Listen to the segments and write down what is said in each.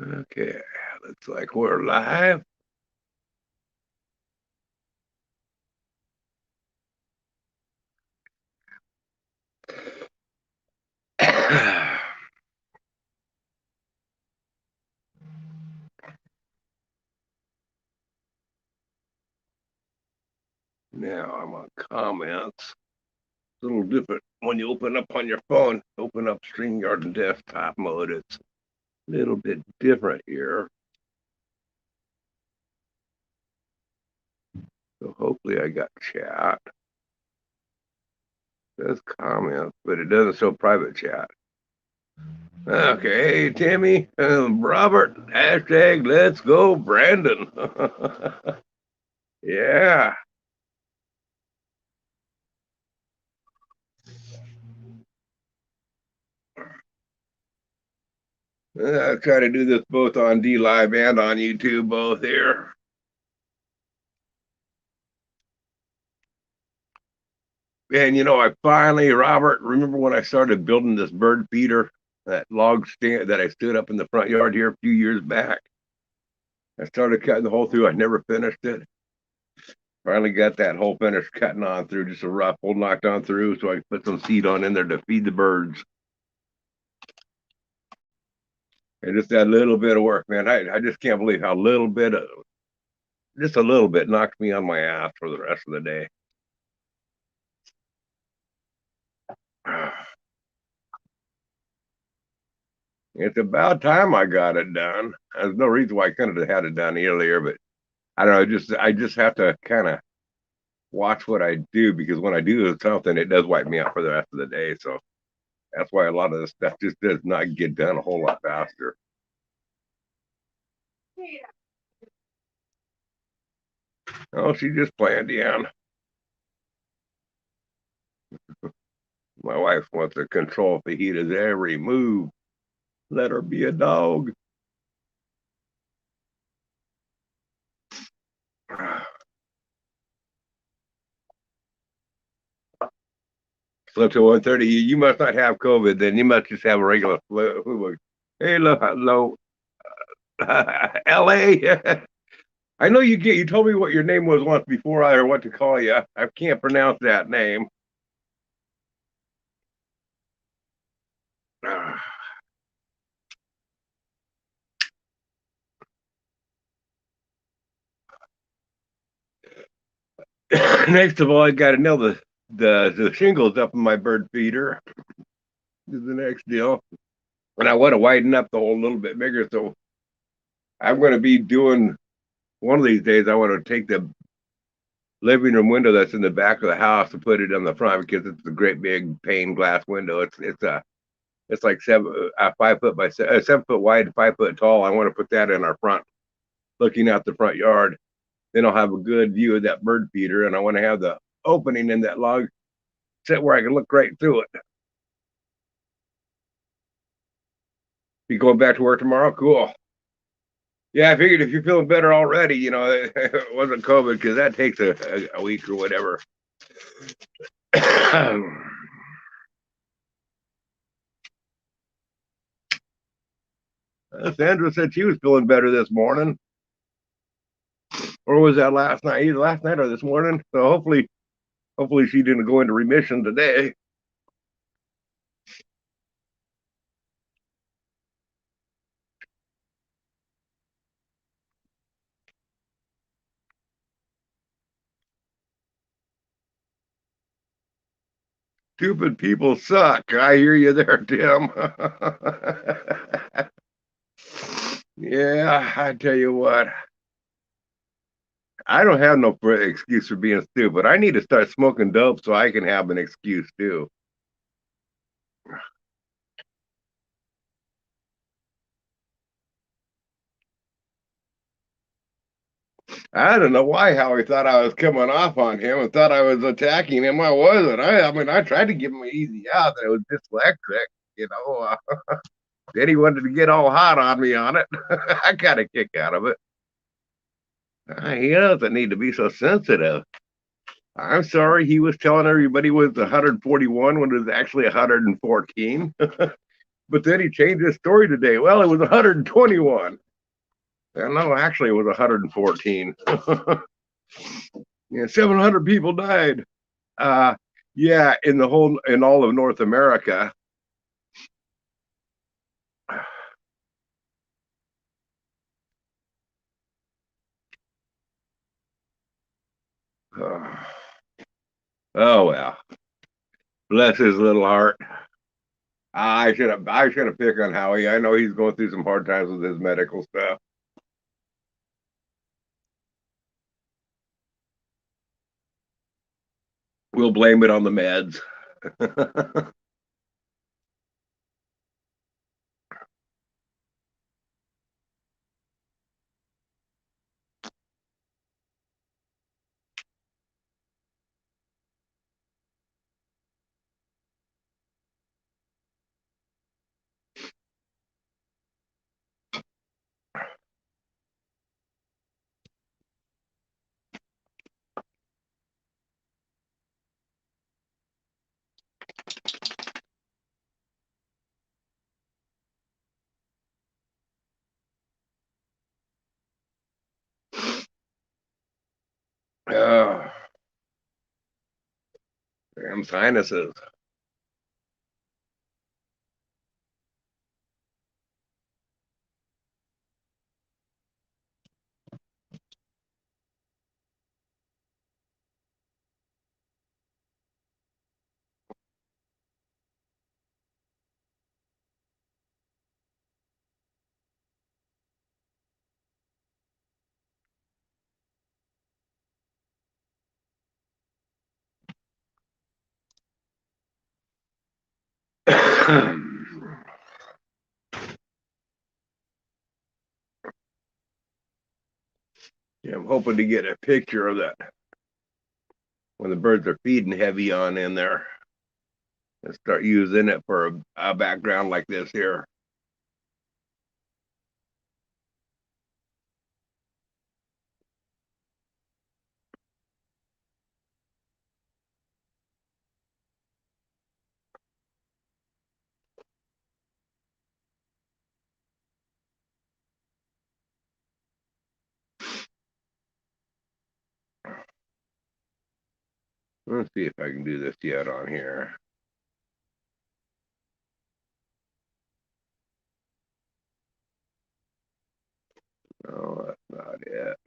Okay, looks like we're live. Now I'm on comments. A little different when you open up on your phone, open up StreamYard in desktop mode. It's a little bit different here. So hopefully I got chat. It says comments, but it doesn't show private chat. Okay, hey, Timmy, Robert, hashtag let's go, Brandon. Yeah. I try to do this both on D Live and on YouTube, both here. And I finally, Robert, remember when I started building this bird feeder, that log stand that I stood up in the front yard here a few years back? I started cutting the hole through. I never finished it. Finally got that hole finished cutting on through, just a rough hole knocked on through, so I could put some seed on in there to feed the birds. And just that little bit of work, man. I just can't believe how just a little bit knocked me on my ass for the rest of the day. It's about time I got it done. There's no reason why I couldn't have had it done earlier, but I don't know. I just have to kind of watch what I do, because when I do something, it does wipe me out for the rest of the day. So that's why a lot of this stuff just does not get done a whole lot faster. Oh, she just playing down. My wife wants to control Fajita's every move. Let her be a dog. Slept till 1:30. You must not have COVID. Then you must just have a regular flu. Hey, hello, L.A. I know you get. You told me what your name was once before, or what to call you. I can't pronounce that name. Next of all, I got to nail the shingles up in my bird feeder. Is the next deal, and I want to widen up the hole a little bit bigger. So I'm going to be doing one of these days. I want to take the living room window that's in the back of the house and put it on the front, because it's a great big pane glass window. It's like 5 foot by 7 foot wide, 5 foot tall. I want to put that in our front, looking out the front yard. Then I'll have a good view of that bird feeder, and I want to have the opening in that log set where I can look right through it. Be going back to work tomorrow? Cool. Yeah, I figured if you're feeling better already, it wasn't COVID, because that takes a week or whatever. Sandra said she was feeling better this morning, or was that last night? Either last night or this morning. So hopefully she didn't go into remission today. Stupid people suck. I hear you there, Tim. Yeah, I tell you what, I don't have no excuse for being stupid. I need to start smoking dope so I can have an excuse too. I don't know why Howie thought I was coming off on him and thought I was attacking him. I wasn't. I mean, I tried to give him an easy out that it was dyslexic, you know. Then he wanted to get all hot on me on it. I got a kick out of it. He doesn't need to be so sensitive. I'm sorry, he was telling everybody it was 141 when it was actually 114. But then he changed his story today. Well, it was 121. No, actually, it was 114. Yeah, 700 people died. Yeah, in all of North America. Oh well, bless his little heart. I should have picked on Howie. I know he's going through some hard times with his medical stuff. We'll blame it on the meds. uh, Damn sinuses. Yeah, I'm hoping to get a picture of that when the birds are feeding heavy on in there and start using it for a background like this here. Let's see if I can do this yet on here. No, that's not it.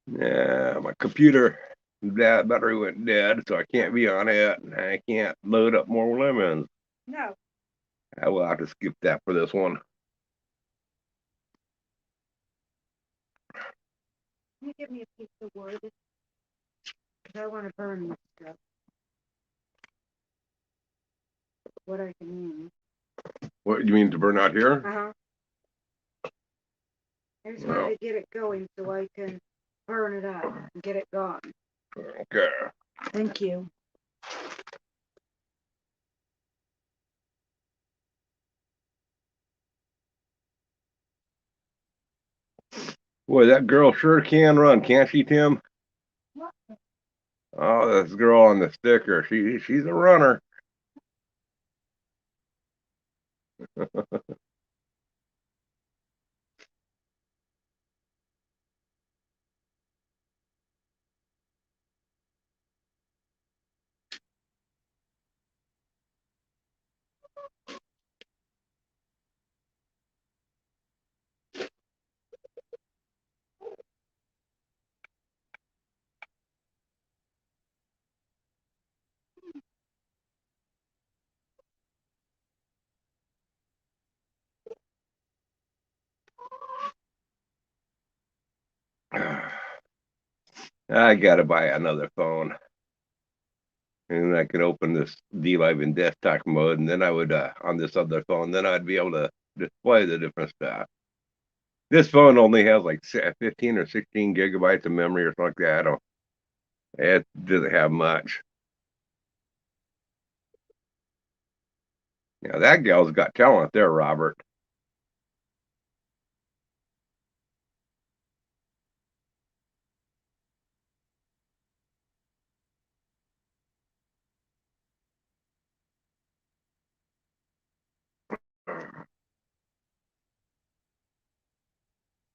Yeah, my computer battery went dead, so I can't be on it. And I can't load up more lemons. No. I will have to skip that for this one. Can you give me a piece of wood? Because I want to burn this stuff. What I can use. What do you mean to burn out here? Uh-huh. I just Well, wanted to get it going so I can burn it up and get it gone. okay. Thank you. Boy, that girl sure can run, can't she, Tim? Oh, this girl on the sticker, she's a runner. I gotta buy another phone. And I can open this DLive in desktop mode, and then I would on this other phone, then I'd be able to display the different stuff. This phone only has like 15 or 16 gigabytes of memory or something like that. I don't, it doesn't have much. Yeah, that gal's got talent there, Robert.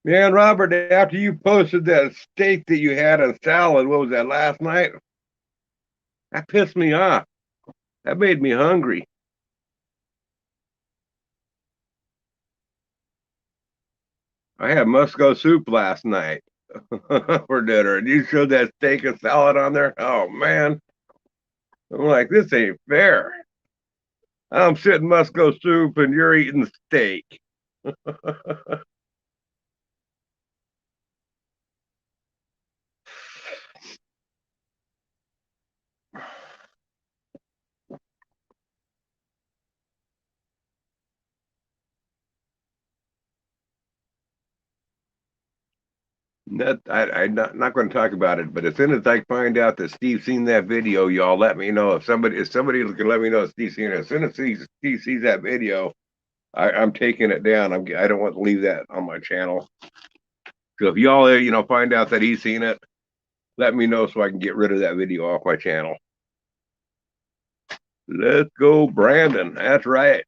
Man, Robert, after you posted that steak that you had on salad, what was that, last night? That pissed me off. That made me hungry. I had Musco soup last night for dinner, and you showed that steak and salad on there. Oh man, I'm like, this ain't fair. I'm sitting Musco soup, and you're eating steak. I'm not going to talk about it, but as soon as I find out that Steve's seen that video, y'all let me know. If somebody can let me know if Steve's seen it. As soon as Steve sees that video, I'm taking it down. I don't want to leave that on my channel. So if y'all, find out that he's seen it, let me know so I can get rid of that video off my channel. Let's go, Brandon. That's right.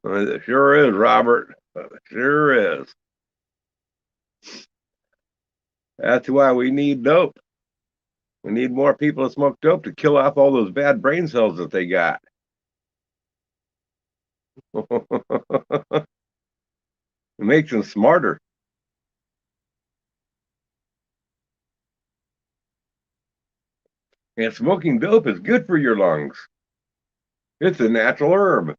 It sure is, Robert. It sure is. That's why we need dope. We need more people to smoke dope to kill off all those bad brain cells that they got. It makes them smarter. And smoking dope is good for your lungs. It's a natural herb.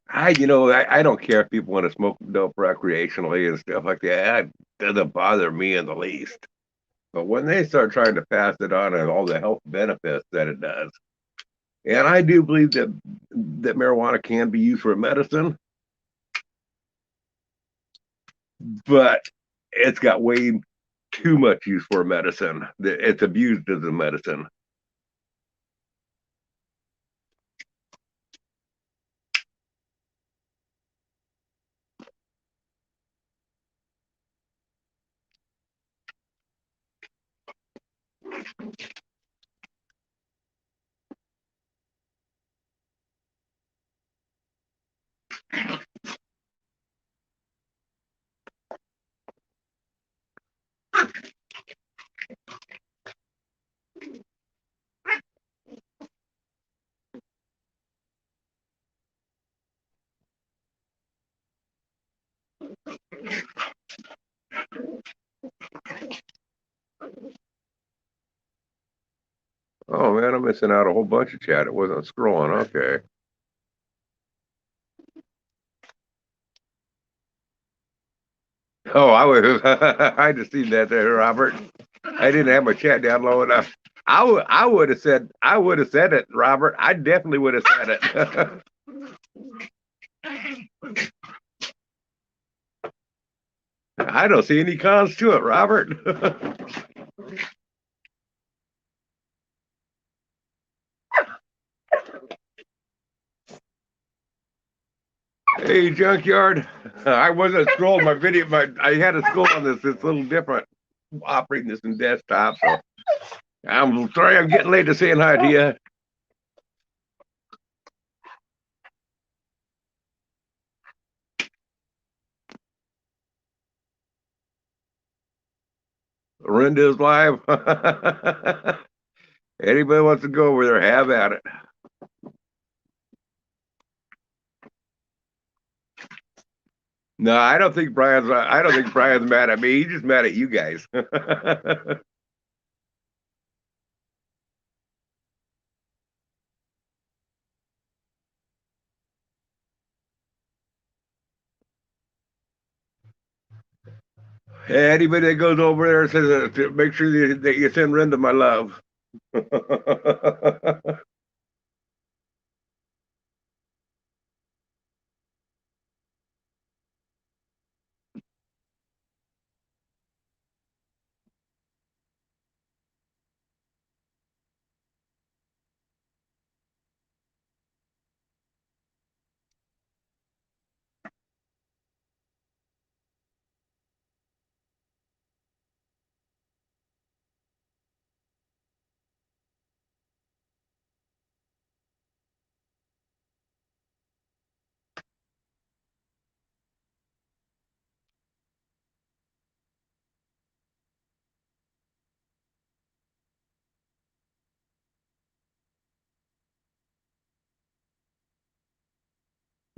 I don't care if people want to smoke dope recreationally and stuff like that. That doesn't bother me in the least. But when they start trying to pass it on and all the health benefits that it does, and I do believe that marijuana can be used for medicine, but it's got way too much use for medicine. It's abused as a medicine. Oh man, I'm missing out a whole bunch of chat. It wasn't scrolling. Okay. Oh, I was. I just seen that there, Robert. I didn't have my chat down low enough. I would have said it, Robert. I definitely would have said it. I don't see any cons to it, Robert. Hey, Junkyard. I wasn't scrolling my video. I had to scroll on this. It's a little different operating this in desktop. So I'm sorry I'm getting late to saying hi to you. Rinda's live. Anybody wants to go over there, have at it. No, I don't think Brian's. I don't think Brian's mad at me. He's just mad at you guys. Anybody that goes over there says to make sure that you send Rinda my love.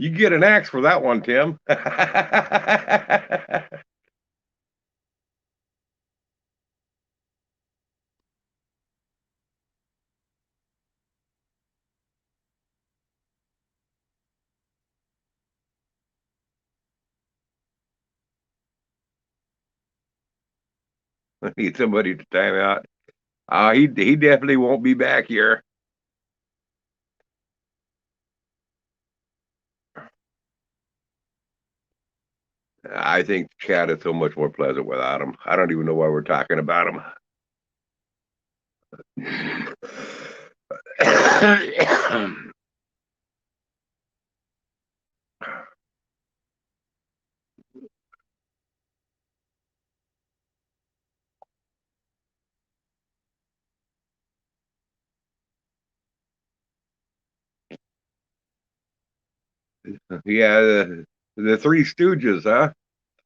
You get an axe for that one, Tim. Need somebody to time out. He definitely won't be back here. I think Chad is so much more pleasant without him. I don't even know why we're talking about him. Yeah, the Three Stooges, huh?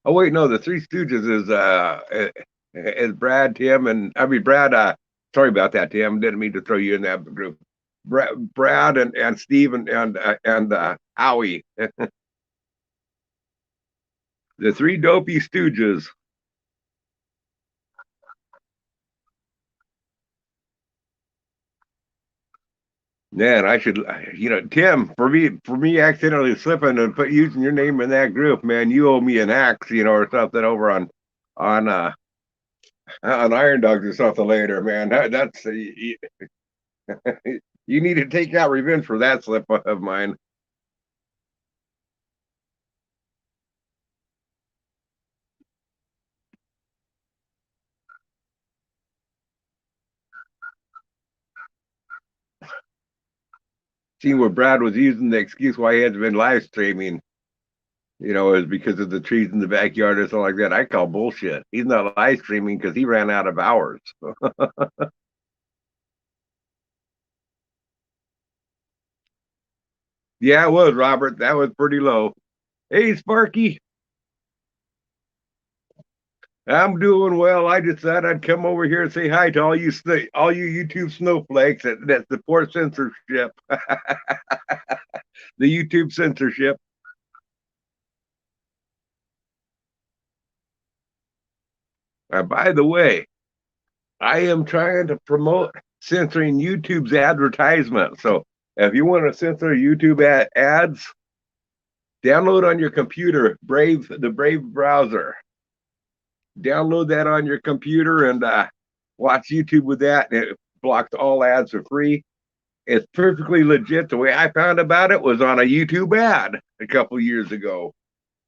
Oh wait, no, the Three Stooges is Brad, Tim, and I mean Brad. Sorry about that, Tim. Didn't mean to throw you in that group. Brad and Steve and Howie, the Three Dopey Stooges. Man, I should, Tim, for me accidentally slipping and using your name in that group, man, you owe me an axe, or something over on uh on Iron Dogs or something later, man. That's you need to take out revenge for that slip of mine. Seeing where Brad was using the excuse why he hasn't been live streaming, is because of the trees in the backyard or something like that. I call bullshit. He's not live streaming because he ran out of hours. Yeah, it was, Robert. That was pretty low. Hey, Sparky. I'm doing well. I just thought I'd come over here and say hi to all you YouTube snowflakes that support censorship. The YouTube censorship. By the way, I am trying to promote censoring YouTube's advertisement. So if you want to censor YouTube ads, download on your computer the Brave browser. Download that on your computer and watch YouTube with that. It blocks all ads for free. It's perfectly legit. The way I found about it was on a YouTube ad a couple years ago.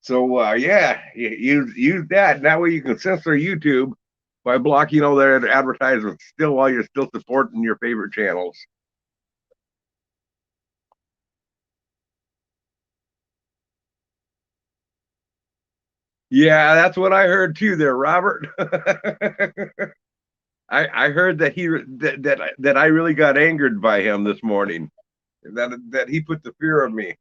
So yeah, use that. That way you can censor YouTube by blocking all their advertisements still while you're still supporting your favorite channels. Yeah, that's what I heard too there, Robert. I heard that that I really got angered by him this morning. That he put the fear of me.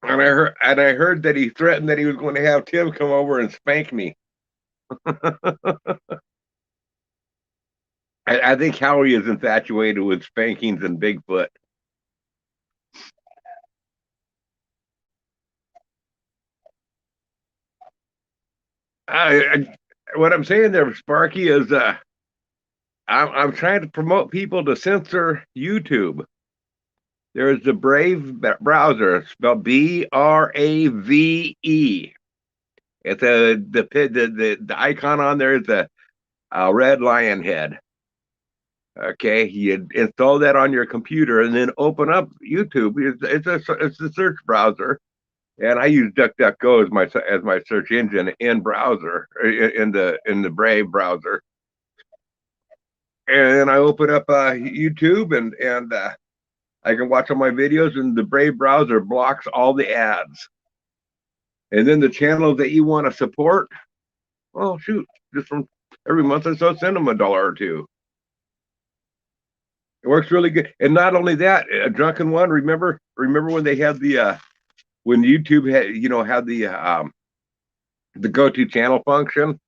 And I heard that he threatened that he was going to have Tim come over and spank me. I think Howie is infatuated with spankings and Bigfoot. What I'm saying there, Sparky, is I'm trying to promote people to censor YouTube. There's the Brave browser, spelled Brave. It's the icon on there is a red lion head. Okay, you install that on your computer and then open up YouTube. It's a search browser, and I use DuckDuckGo as my search engine in browser in the Brave browser. And then I open up YouTube and I can watch all my videos, and the Brave browser blocks all the ads. And then the channels that you want to support, well, shoot, just from every month or so, send them $1 or $2. It works really good. And not only that, Drunken One, remember when they had when YouTube had the go to channel function?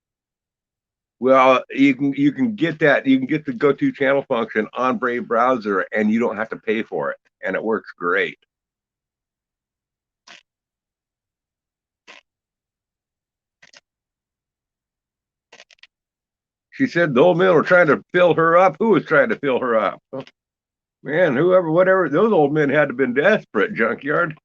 Well, you can get that. You can get the go to channel function on Brave browser, and you don't have to pay for it, and it works great. She said the old men were trying to fill her up. Who was trying to fill her up? Man, whoever, whatever, those old men had to have been desperate, Junkyard.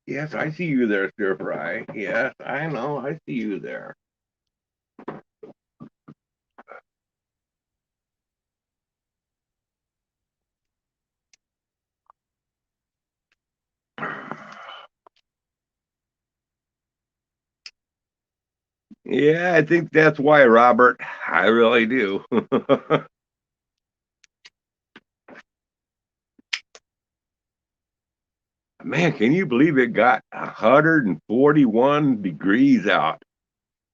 Yes, I see you there, Stir Fry. Yes, I know, I see you there. Yeah, I think that's why, Robert. I really do. Man, can you believe it got 141 degrees out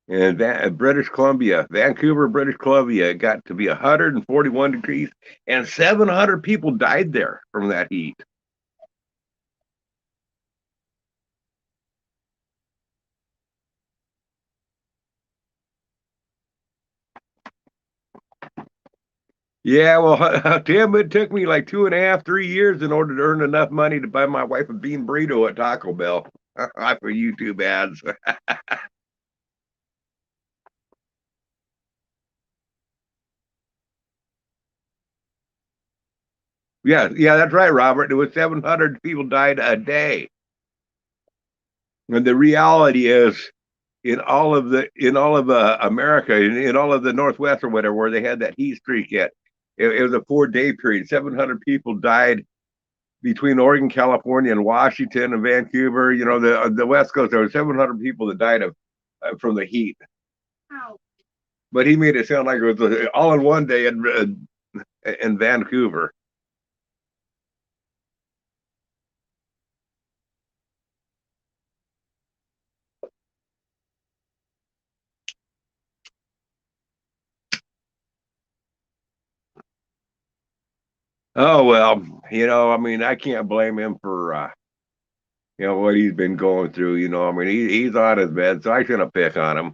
in British Columbia, Vancouver, British Columbia? It got to be 141 degrees, and 700 people died there from that heat. Yeah, well, Tim, it took me like 2.5, 3 years in order to earn enough money to buy my wife a bean burrito at Taco Bell. For YouTube ads. Yeah, that's right, Robert. It was 700 people died a day. And the reality is, in all of America, in all of the Northwest or whatever, where they had that heat streak yet, it was a 4 day period. 700 people died between Oregon, California, and Washington and Vancouver. The West Coast. There were 700 people that died of from the heat. Ow. But he made it sound like it was all in one day in Vancouver. Oh well, I mean, I can't blame him for what he's been going through. I mean, he's on his bed, so I shouldn't pick on him.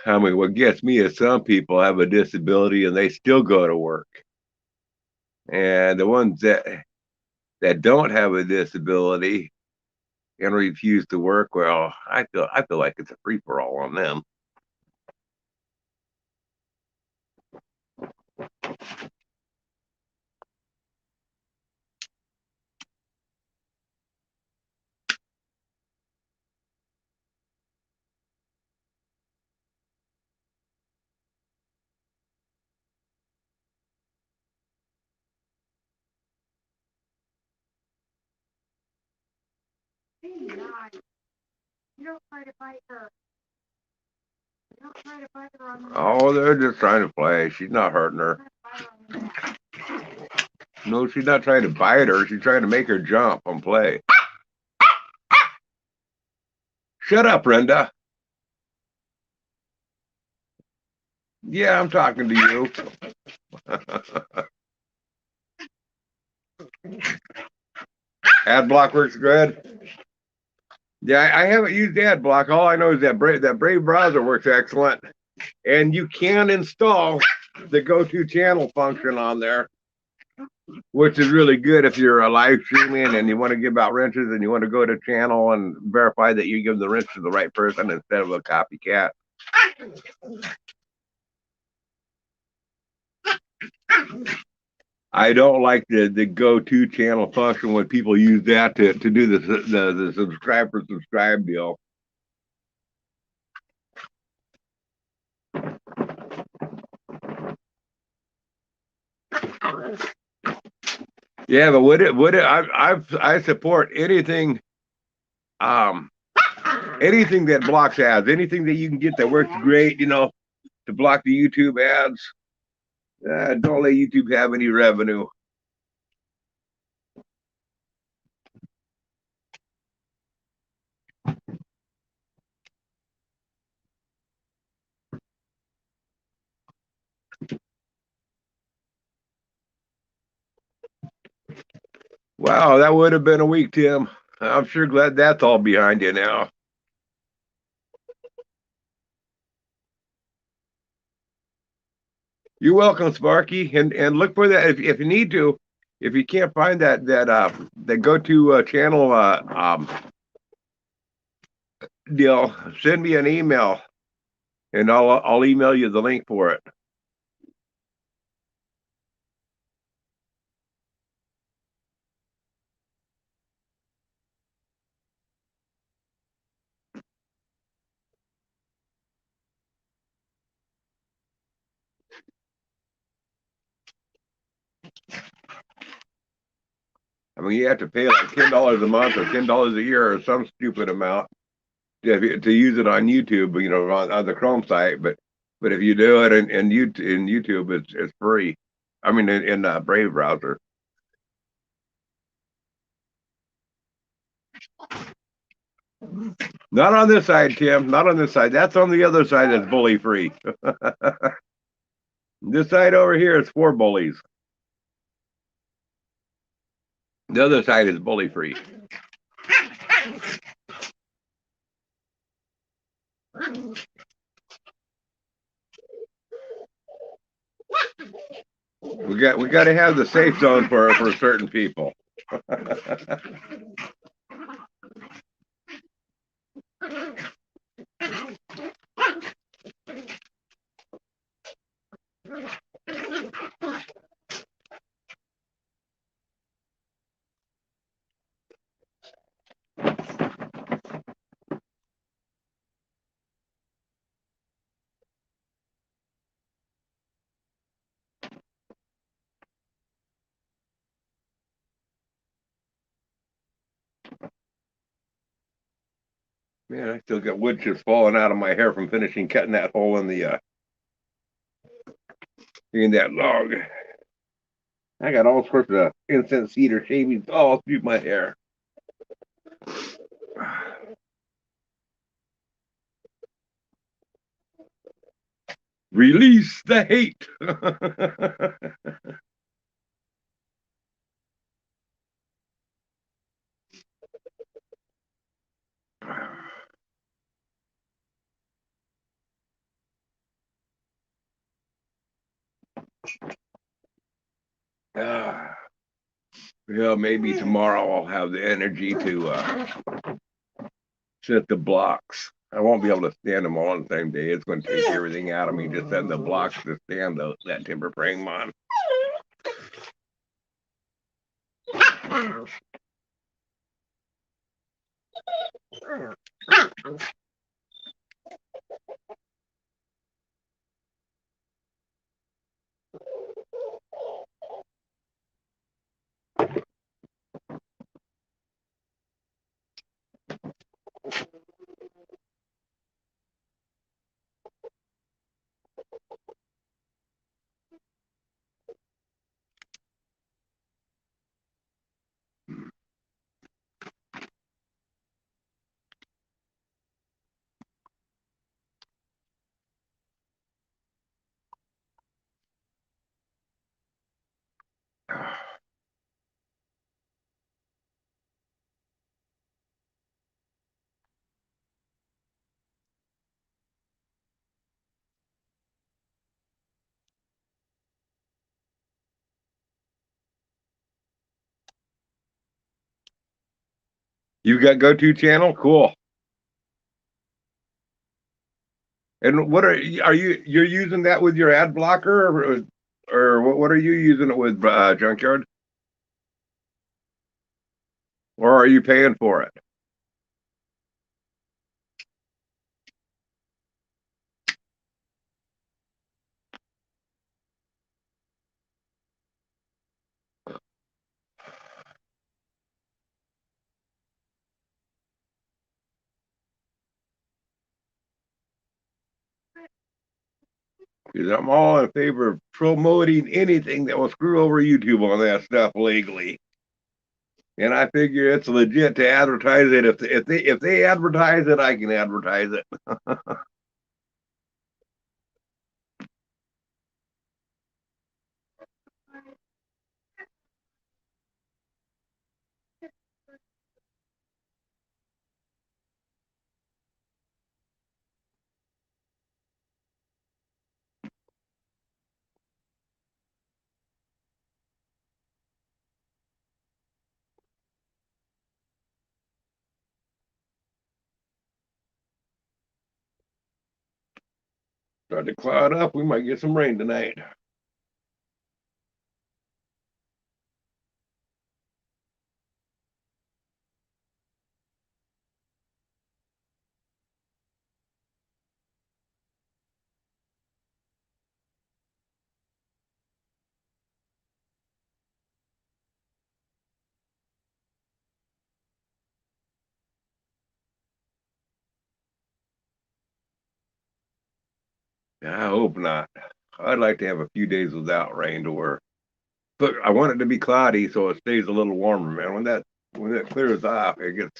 I mean, what gets me is some people have a disability and they still go to work, and the ones that don't have a disability and refuse to work, well, I feel like it's a free for all on them. be nice. You don't try to bite her. You don't try to bite her on the neck. Oh, they're just trying to play. She's not hurting her. Try to bite her on the neck. No, she's not trying to bite her. She's trying to make her jump and play. Shut up, Brenda. Yeah, I'm talking to you. Ad block works good. Yeah, I haven't used ad block. All I know is that Brave browser works excellent, and you can install the go-to channel function on there, which is really good if you're a live streaming and you want to give out wrenches and you want to go to channel and verify that you give the wrench to the right person instead of a copycat. I don't like the go-to channel function when people use that to do the subscribe for subscribe deal. Yeah, but I support anything anything that blocks ads, anything that you can get that works great, to block the YouTube ads. Don't let YouTube have any revenue. Wow, that would have been a week, Tim. I'm sure glad that's all behind you now. You're welcome, Sparky, and look for that if you need to. If you can't find that go-to channel deal, send me an email, and I'll email you the link for it. I mean, you have to pay like $10 a month or $10 a year or some stupid amount to use it on YouTube, on the Chrome site. But if you do it in YouTube, it's free. I mean, in Brave browser. Not on this side, Tim. Not on this side. That's on the other side that's bully free. This side over here is for bullies. The other side is bully free. We got to have the safe zone for certain people. Man, I still got wood chips falling out of my hair from finishing cutting that hole in that log. I got all sorts of incense cedar shavings all through my hair. Release the hate. Yeah, maybe tomorrow I'll have the energy to set the blocks. I won't be able to stand them all on the same day. It's going to take everything out of me just setting the blocks to stand that timber frame on. You got go-to channel? Cool. And what are you're using that with your ad blocker or what are you using it with, Junkyard? Or are you paying for it? Because I'm all in favor of promoting anything that will screw over YouTube on that stuff legally. And I figure it's legit to advertise it. If they advertise it, I can advertise it. Start to cloud up. We might get some rain tonight. I hope not. I'd like to have a few days without rain to where, but I want it to be cloudy so it stays a little warmer, man. When that clears off, it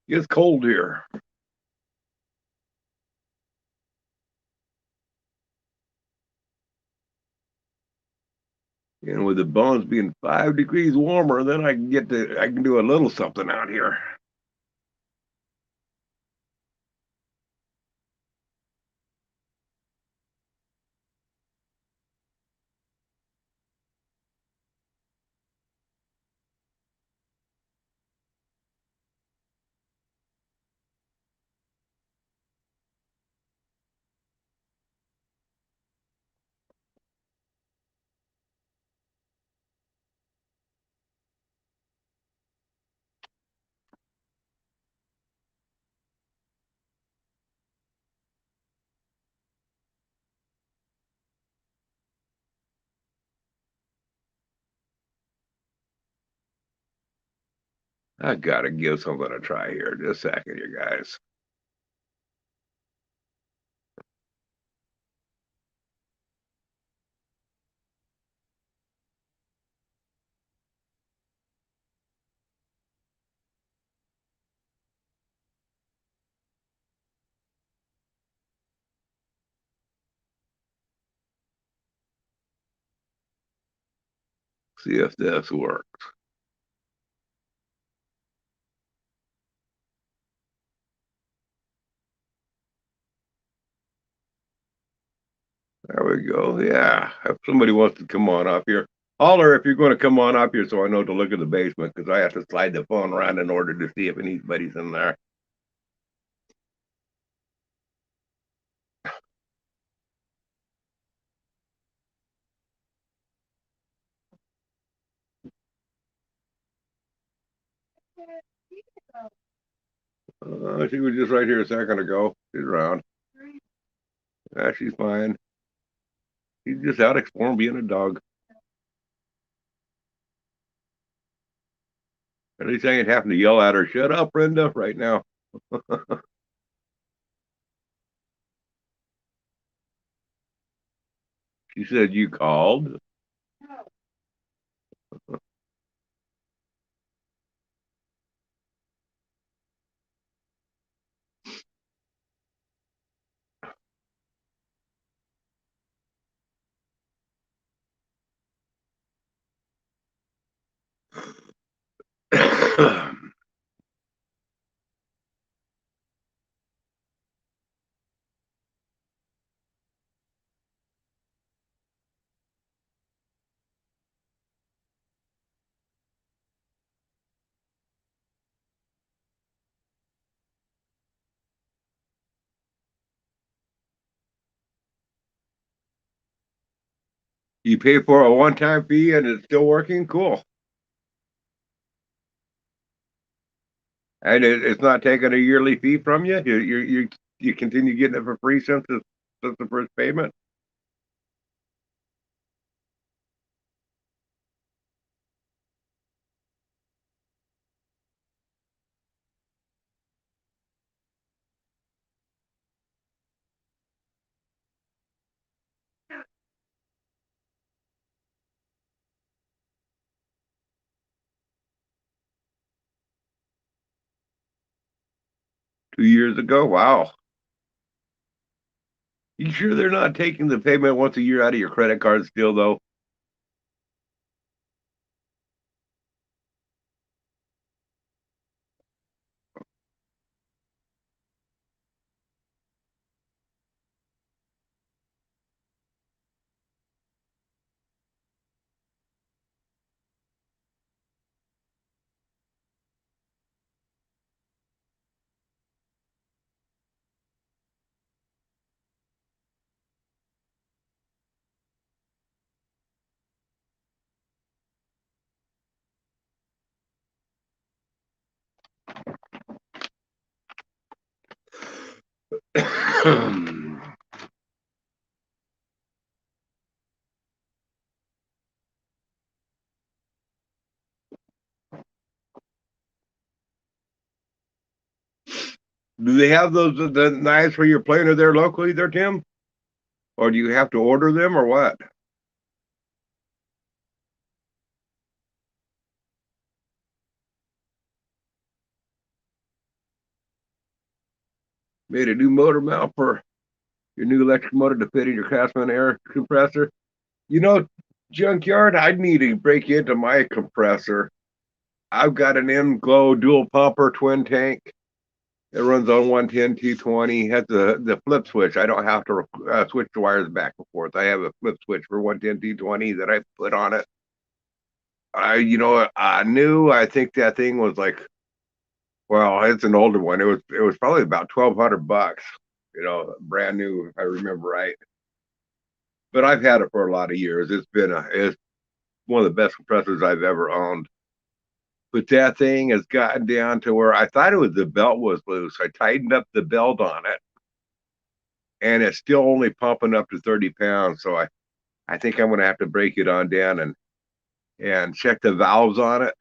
gets cold here. And with the bones being 5 degrees warmer, then I can do a little something out here. I gotta give something a try here. Just a second, you guys. See if this works. There we go. Yeah. If somebody wants to come on up here, holler if you're going to come on up here so I know to look in the basement because I have to slide the phone around in order to see if anybody's in there. She was just right here a second ago. She's around. Yeah, she's fine. She's just out exploring being a dog. At least I ain't having to yell at her, shut up, Brenda, right now. She said you called. You pay for a one-time fee and it's still working? Cool. And it's not taking a yearly fee from you? You continue getting it for free since the first payment? 2 years ago? Wow. You sure they're not taking the payment once a year out of your credit card still, though? Do they have those the knives for your planer there locally there, Tim? Or do you have to order them or what? Made a new motor mount for your new electric motor to fit in your Craftsman air compressor. You know, junkyard, I need to break into my compressor. I've got an M-Glow dual pumper twin tank. It runs on 110, 220. Has the flip switch. I don't have to switch the wires back and forth. I have a flip switch for 110, 220 that I put on it. I knew. I think that thing was like, well, it's an older one. It was probably about $1,200. Brand new, if I remember right. But I've had it for a lot of years. It's one of the best compressors I've ever owned. But that thing has gotten down to where I thought the belt was loose. I tightened up the belt on it, and it's still only pumping up to 30 pounds. So I think I'm going to have to break it on down and check the valves on it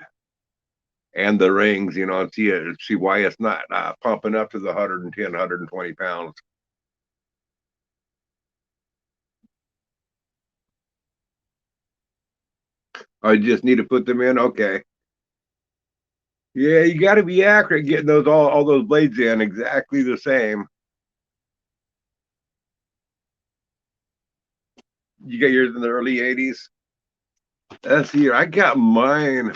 and the rings, and see why it's not pumping up to the 110, 120 pounds. I just need to put them in. Okay. Yeah, you got to be accurate getting those all those blades in exactly the same. You got yours in the early 80s. Let's see. I got mine.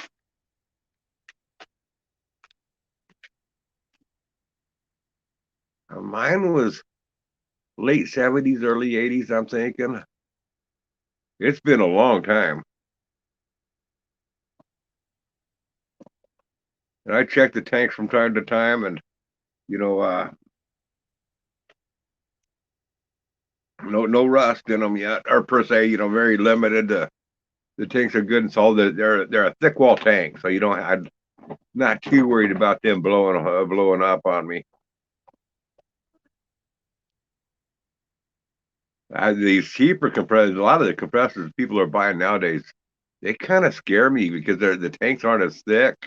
Mine was late 70s, early 80s. I'm thinking it's been a long time. And I check the tanks from time to time, and you know, uh, no rust in them yet, or per se, very limited. The tanks are good and solid. They're a thick wall tank, so I'm not too worried about them blowing up on me. These cheaper compressors, a lot of the compressors people are buying nowadays, they kind of scare me because the tanks aren't as thick,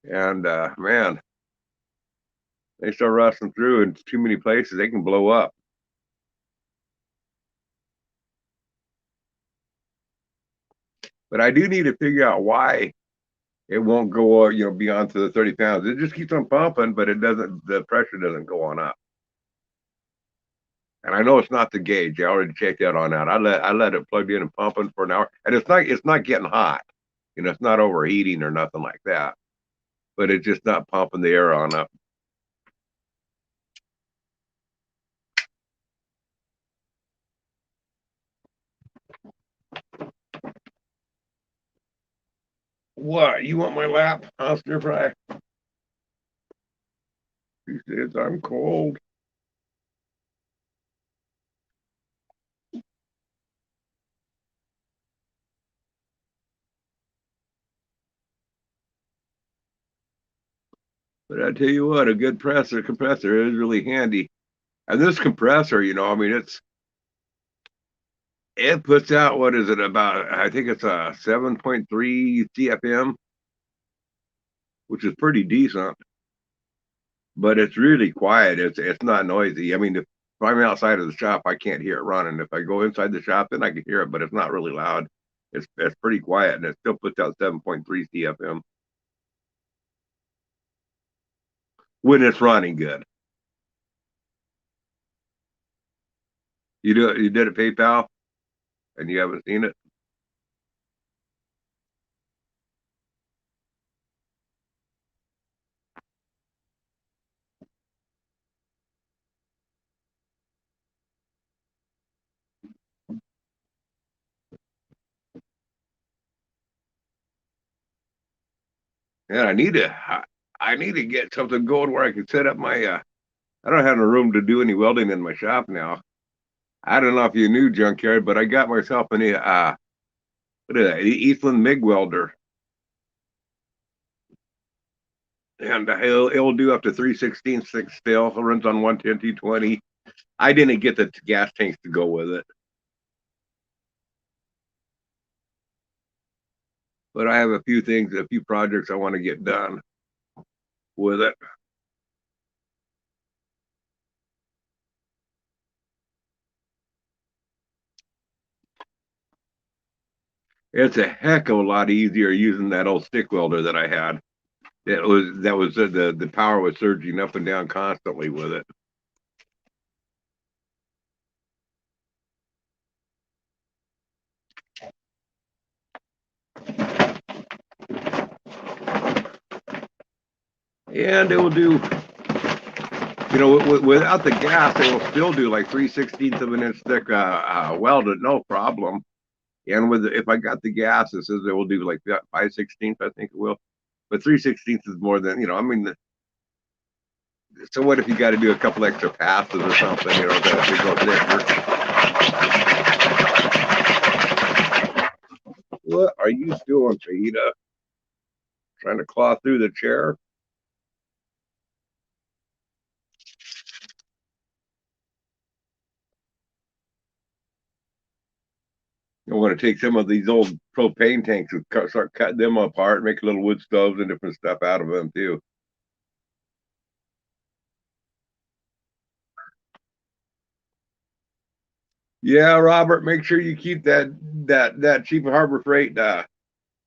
and man, they start rusting through in too many places. They can blow up. But I do need to figure out why it won't go, beyond to the 30 pounds. It just keeps on pumping, but it doesn't. The pressure doesn't go on up. And I know it's not the gauge. I already checked that on out. I let it plugged in and pumping for an hour, and it's not getting hot. It's not overheating or nothing like that. But it's just not pumping the air on up. What? You want my lap? I'll stir fry. He says I'm cold. But I tell you what, a good compressor is really handy. And this compressor, I mean, it puts out, what is it, about, I think it's a 7.3 CFM, which is pretty decent, but it's really quiet. It's not noisy. I mean, if I'm outside of the shop, I can't hear it running. If I go inside the shop, then I can hear it, but it's not really loud. It's pretty quiet, and it still puts out 7.3 CFM when it's running good. You did it PayPal, and you haven't seen it. And I need to get something going where I can set up my I don't have a room to do any welding in my shop now. I don't know if you knew, Junkyard, but I got myself an what is that, Eastland MIG welder, and it'll do up to 3/16 still. It runs on 110 220. I didn't get the gas tanks to go with it, but I have a few projects I want to get done with it. It's a heck of a lot easier using that old stick welder that I had. The power was surging up and down constantly with it. And it will do, without the gas, it will still do like 3/16 of an inch thick welded, no problem. And if I got the gas, it says it will do like 5/16, I think it will. But 3/16 is more than, I mean, so what if you got to do a couple extra passes or something, to go thicker? What are you doing, Fajita? Trying to claw through the chair? I want to take some of these old propane tanks and start cutting them apart, make little wood stoves and different stuff out of them too. Yeah, Robert, make sure you keep that cheap Harbor Freight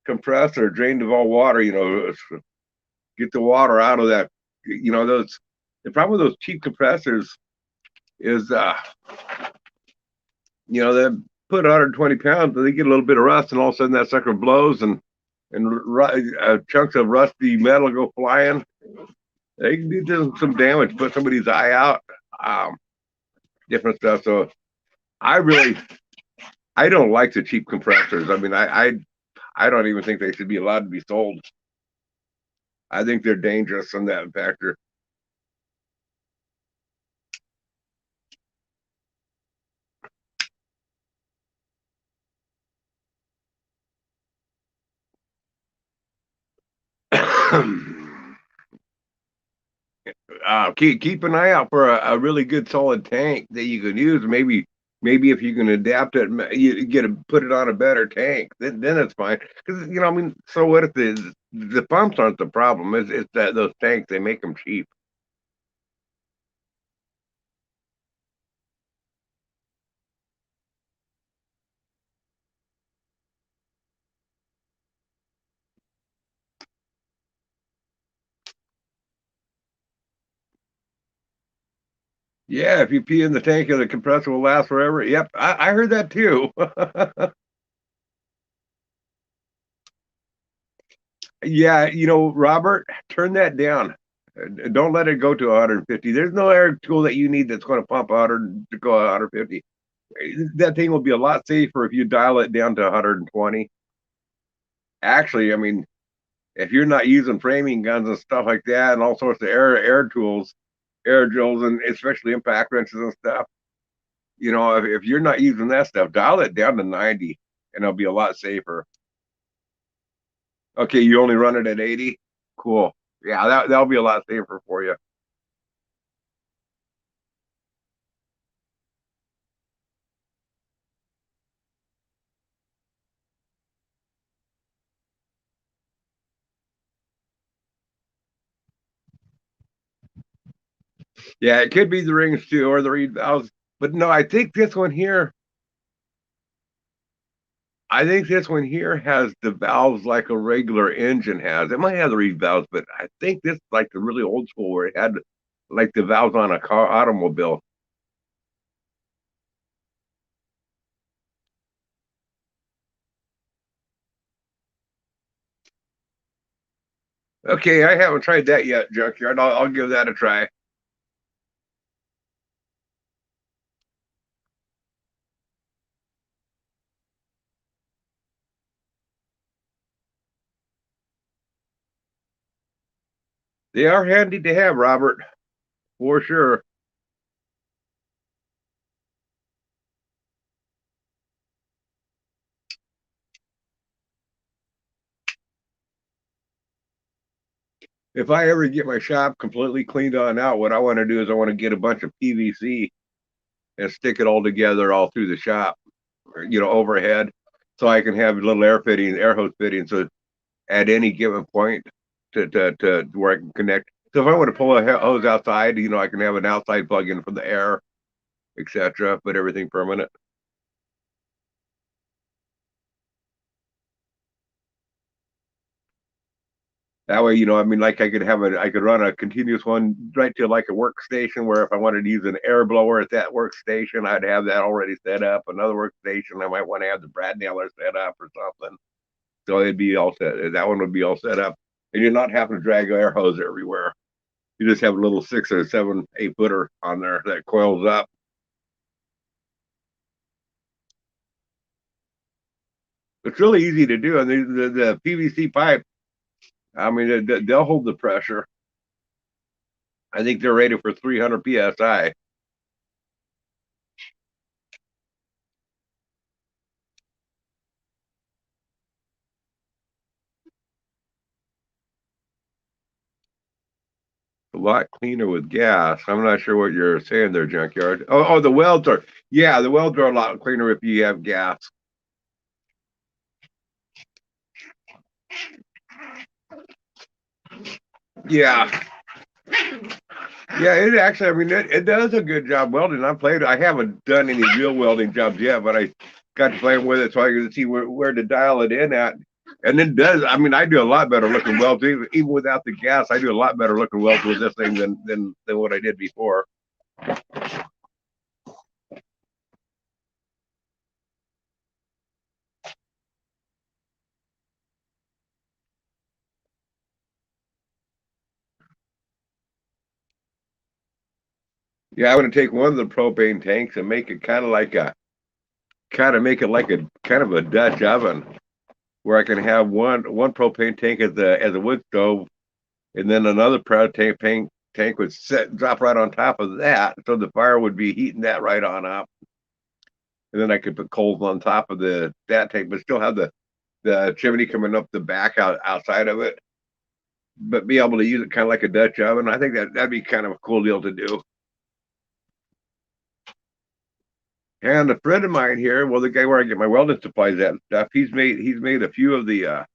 compressor drained of all water. Get the water out of that. Those the problem with those cheap compressors is they put 120 pounds, but they get a little bit of rust, and all of a sudden that sucker blows, and chunks of rusty metal go flying. They can do some damage, put somebody's eye out, different stuff. So I don't like the cheap compressors. I mean, I don't even think they should be allowed to be sold. I think they're dangerous in that factor. Keep an eye out for a really good solid tank that you can use. Maybe if you can adapt it, you put it on a better tank. Then it's fine. Because I mean, so what if the pumps aren't the problem? It's that those tanks, they make them cheap. Yeah, if you pee in the tank, the compressor will last forever. Yep, I heard that too. Yeah, Robert, turn that down. Don't let it go to 150. There's no air tool that you need that's going to pump 100 to go 150. That thing will be a lot safer if you dial it down to 120. Actually, I mean, if you're not using framing guns and stuff like that, and all sorts of air tools, air drills, and especially impact wrenches and stuff, if you're not using that stuff, dial it down to 90, and it'll be a lot safer. Okay, you only run it at 80. Cool. Yeah, that'll be a lot safer for you. Yeah, it could be the rings too, or the reed valves. But no, I think this one here. I think this one here has the valves like a regular engine has. It might have the reed valves, but I think this is like the really old school where it had like the valves on a car automobile. Okay, I haven't tried that yet, Junkyard. I'll give that a try. They are handy to have, Robert, for sure. If I ever get my shop completely cleaned on out, what I want to do is I want to get a bunch of PVC and stick it all together all through the shop, overhead, so I can have little air hose fitting. So at any given point to where I can connect. So if I want to pull a hose outside, I can have an outside plug in for the air, etc. But everything permanent. That way, I mean, like I could run a continuous one right to like a workstation where if I wanted to use an air blower at that workstation, I'd have that already set up. Another workstation, I might want to have the brad nailer set up or something. So it'd be all set. That one would be all set up. And you're not having to drag air hose everywhere. You just have a little 6 or 7, 8 footer on there that coils up. It's really easy to do. And the PVC pipe, I mean, they'll hold the pressure. I think they're rated for 300 psi. A lot cleaner with gas. I'm not sure what you're saying there, Junkyard. Oh, the welds are. Yeah, the welds are a lot cleaner if you have gas. Yeah, yeah. It actually, I mean, it does a good job welding. I haven't done any real welding jobs yet, but I got to play with it so I can see where to dial it in at. And it does. I mean, I do a lot better looking welds, even without the gas. I do a lot better looking welds with this thing than what I did before. Yeah, I'm gonna take one of the propane tanks and make it make it like a kind of a Dutch oven where I can have one propane tank as a wood stove, and then another tank would drop right on top of that, so the fire would be heating that right on up, and then I could put coals on top of that tank, but still have the chimney coming up the back outside of it, but be able to use it kind of like a Dutch oven. I think that'd be kind of a cool deal to do. And a friend of mine here, well, the guy where I get my welding supplies at and stuff, he's made a few of the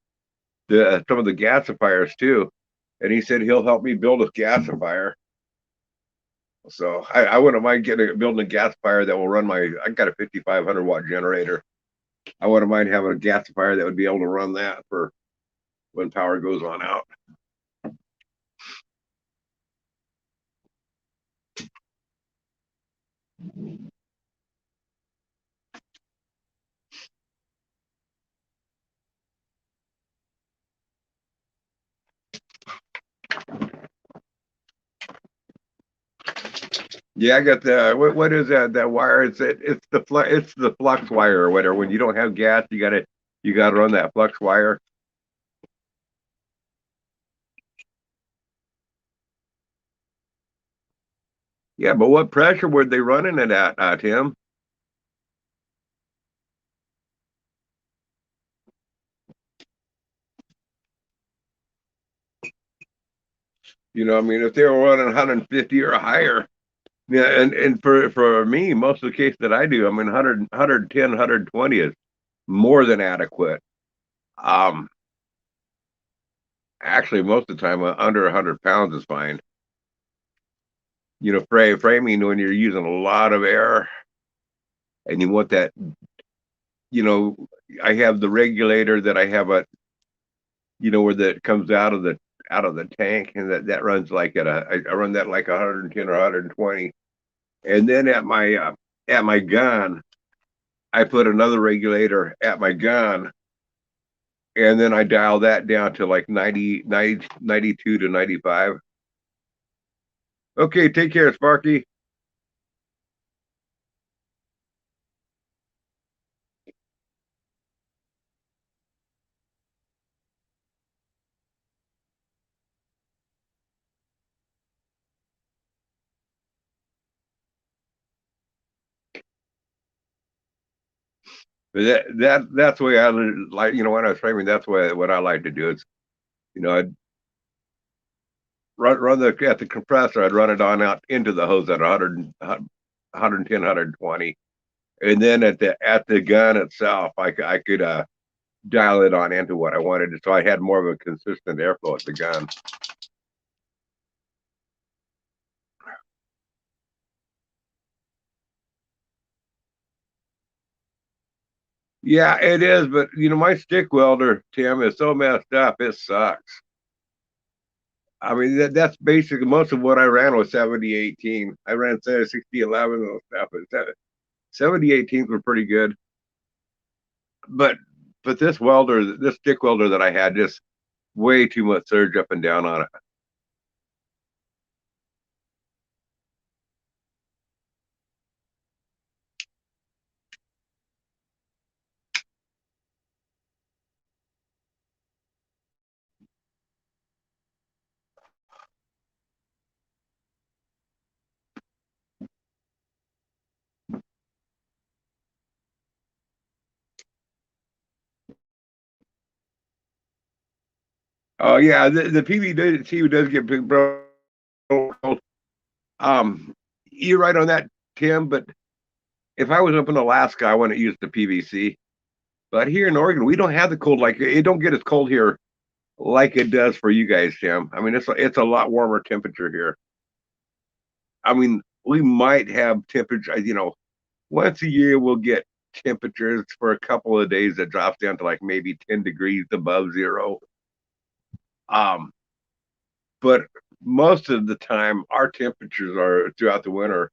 some of the gasifiers too, and he said he'll help me build a gasifier. So I wouldn't mind building a gasifier that will run my. I got a 5,500 watt generator. I wouldn't mind having a gasifier that would be able to run that for when power goes on out. Yeah, I got the what is that wire? It's the flux wire or whatever. When you don't have gas, you gotta run that flux wire. Yeah, but what pressure were they running it at, Tim? You know, I mean, if they were running 150 or higher, yeah, and for me, most of the case that I do, I mean, 100, 110, 120 is more than adequate. Um, Actually, most of the time, under 100 pounds is fine. You know, framing when you're using a lot of air and you want that, you know, I have the regulator that I have a, you know, where that comes out of the tank, and that runs like I run that like 110 or 120, and then at my gun, I put another regulator at my gun, and then I dial that down to like 92 to 95. Okay, take care, Sparky. But that's the way I like, you know, when I was framing, that's what I like to do. It's, you know, I'd run the at the compressor, I'd run it on out into the hose at 100, 110, 120. And then at the gun itself, I could dial it on into what I wanted. So I had more of a consistent airflow at the gun. Yeah, it is, but you know, my stick welder, Tim, is so messed up, it sucks. I mean, that's basically most of what I ran was 7018. I ran 6011 and stuff, but 7018s were pretty good. But this welder, this stick welder that I had, just way too much surge up and down on it. Oh yeah, the PVC does get big, bro. Um, you're right on that, Tim. But if I was up in Alaska, I wouldn't use the PVC. But here in Oregon, we don't have the cold, like it don't get as cold here like it does for you guys, Tim. I mean, it's a lot warmer temperature here. I mean, we might have temperature, you know, once a year we'll get temperatures for a couple of days that drops down to like maybe 10 degrees above zero. Um, but most of the time our temperatures are throughout the winter,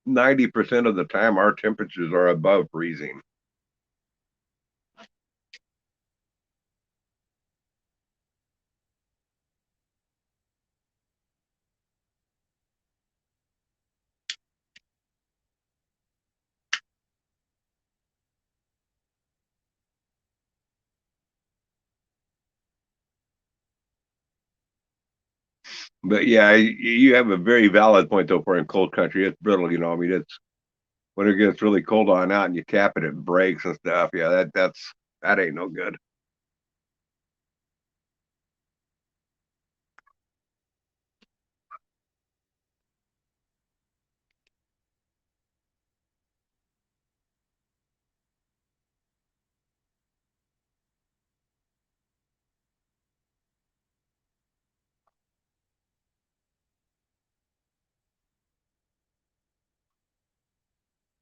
90% of the time our temperatures are above freezing. But yeah, you have a very valid point though. For in cold country, it's brittle. You know, I mean, it's when it gets really cold on out and you tap it, it breaks and stuff. Yeah, that ain't no good.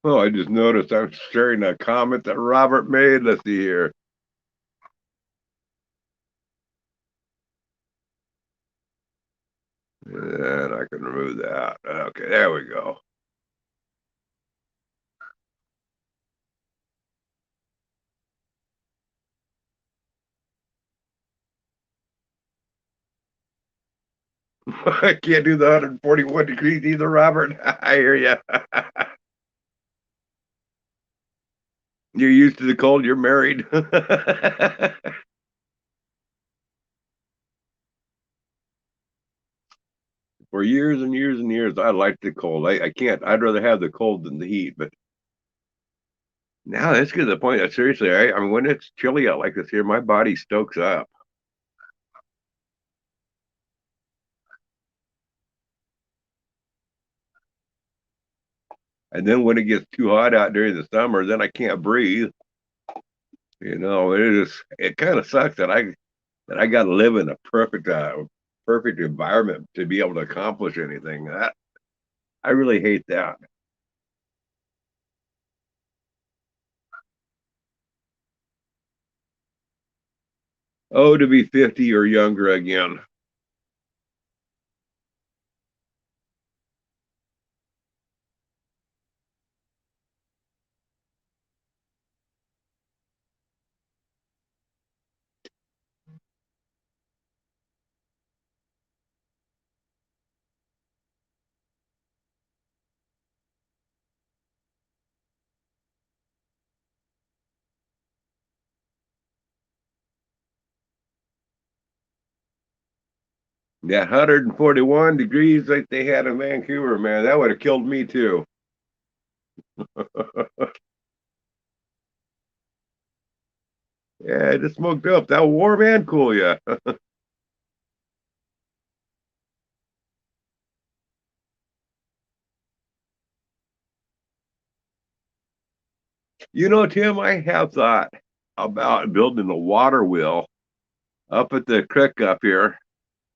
Oh, I just noticed I'm sharing a comment that Robert made. Let's see here. And I can remove that. Okay, there we go. I can't do the 141 degrees either, Robert. I hear you. You're used to the cold. You're married. For years and years and years, I liked the cold. I can't. I'd rather have the cold than the heat. But now it's getting to the point that seriously, I mean, when it's chilly out like this here, my body stokes up. And then when it gets too hot out during the summer, then I can't breathe. It kind of sucks that I got to live in a perfect environment to be able to accomplish anything. I really hate that. Oh, to be 50 or younger again. Yeah, 141 degrees like they had in Vancouver, man. That would have killed me too. Yeah, it just smoked up. That warm and cool, yeah. Tim, I have thought about building a water wheel up at the creek up here,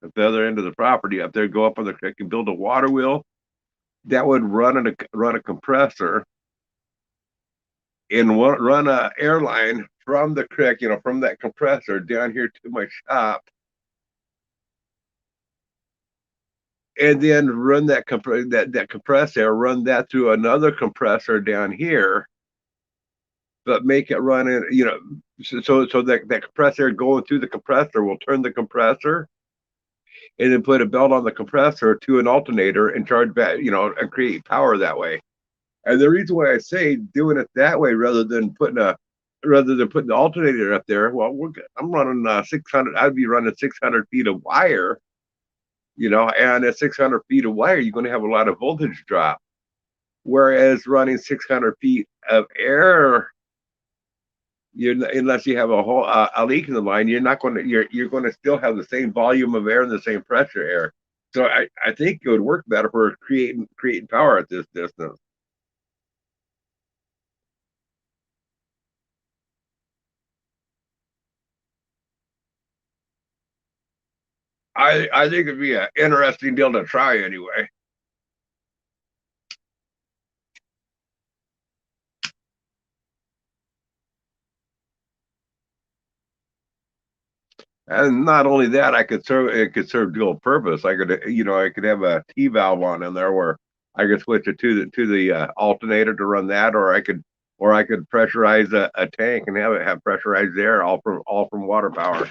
at the other end of the property up there, go up on the creek and build a water wheel that would run a compressor and run a airline from the creek, from that compressor down here to my shop, and then run that compressor, run that through another compressor down here, but make it run in, so that compressor going through the compressor will turn the compressor and then put a belt on the compressor to an alternator and charge back, and create power that way. And the reason why I say doing it that way rather than putting the alternator up there, well, I'm running 600. I'd be running 600 feet of wire, and at 600 feet of wire, you're going to have a lot of voltage drop. Whereas running 600 feet of air, unless you have a leak in the line, you're going to still have the same volume of air and the same pressure air. So I think it would work better for creating power at this distance. I think it'd be an interesting deal to try anyway. And not only that, it could serve dual purpose. I could have a T valve on in there where I could switch it to the alternator to run that, or I could pressurize a tank and have pressurized air all from water power.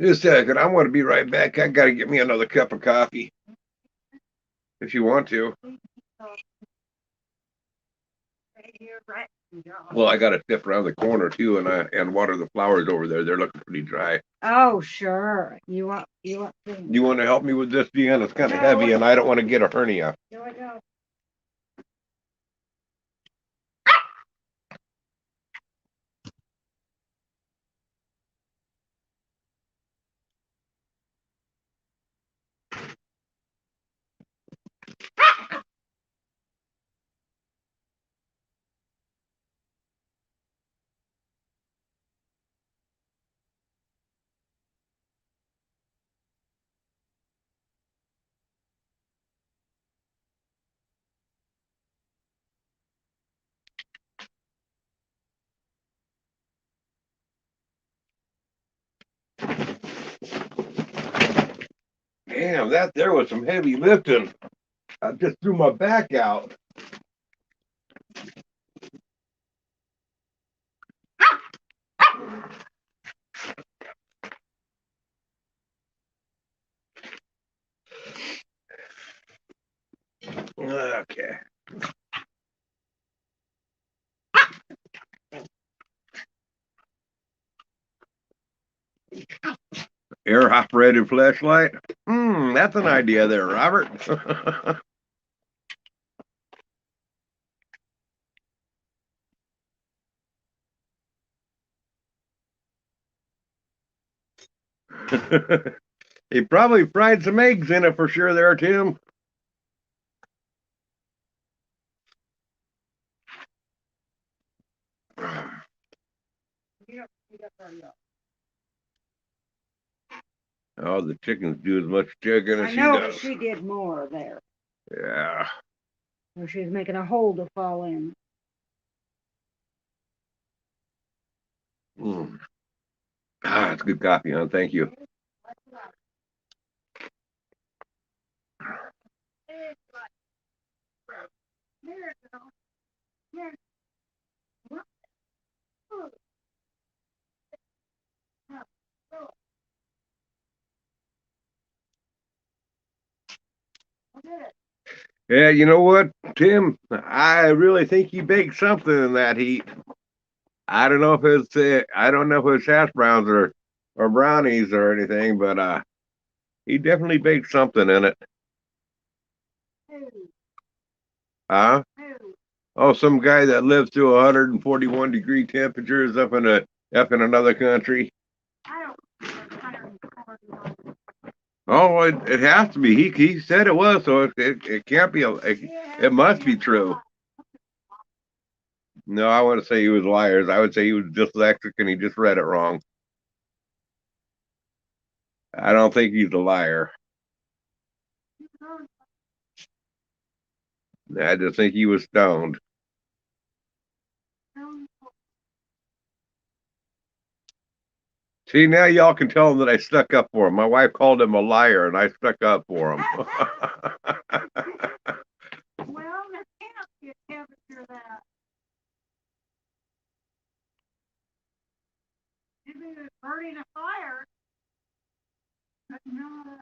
Just a second, I'm going to be right back. I got to get me another cup of coffee if you want to. Well, I got to step around the corner too, and water the flowers over there. They're looking pretty dry. Oh, sure. You want to help me with this, Deanne? It's kind of heavy, and I don't want to get a hernia. No, I don't. Damn, that there was some heavy lifting. I just threw my back out. Okay. Air operated flashlight. That's an idea there, Robert. He probably fried some eggs in it for sure there, Tim. Oh, the chickens do as much chicken as I she know, but does. she did more there. Yeah. Where she was making a hole to fall in. It's good coffee, huh? Thank you. Yeah, you know what, Tim? I really think he baked something in that heat. I don't know if it's hash browns or brownies or anything, but he definitely baked something in it. Huh? Oh, some guy that lives through 141-degree temperatures up in another country. Oh, it has to be. He said it was, so it can't be it must be true. No, I wouldn't say he was liars. I would say he was dyslexic and he just read it wrong. I don't think he's a liar. I just think he was stoned. See, now y'all can tell him that I stuck up for him. My wife called him a liar, and I stuck up for him. Well, there can't be a temperature that. Maybe it was burning a fire. But no.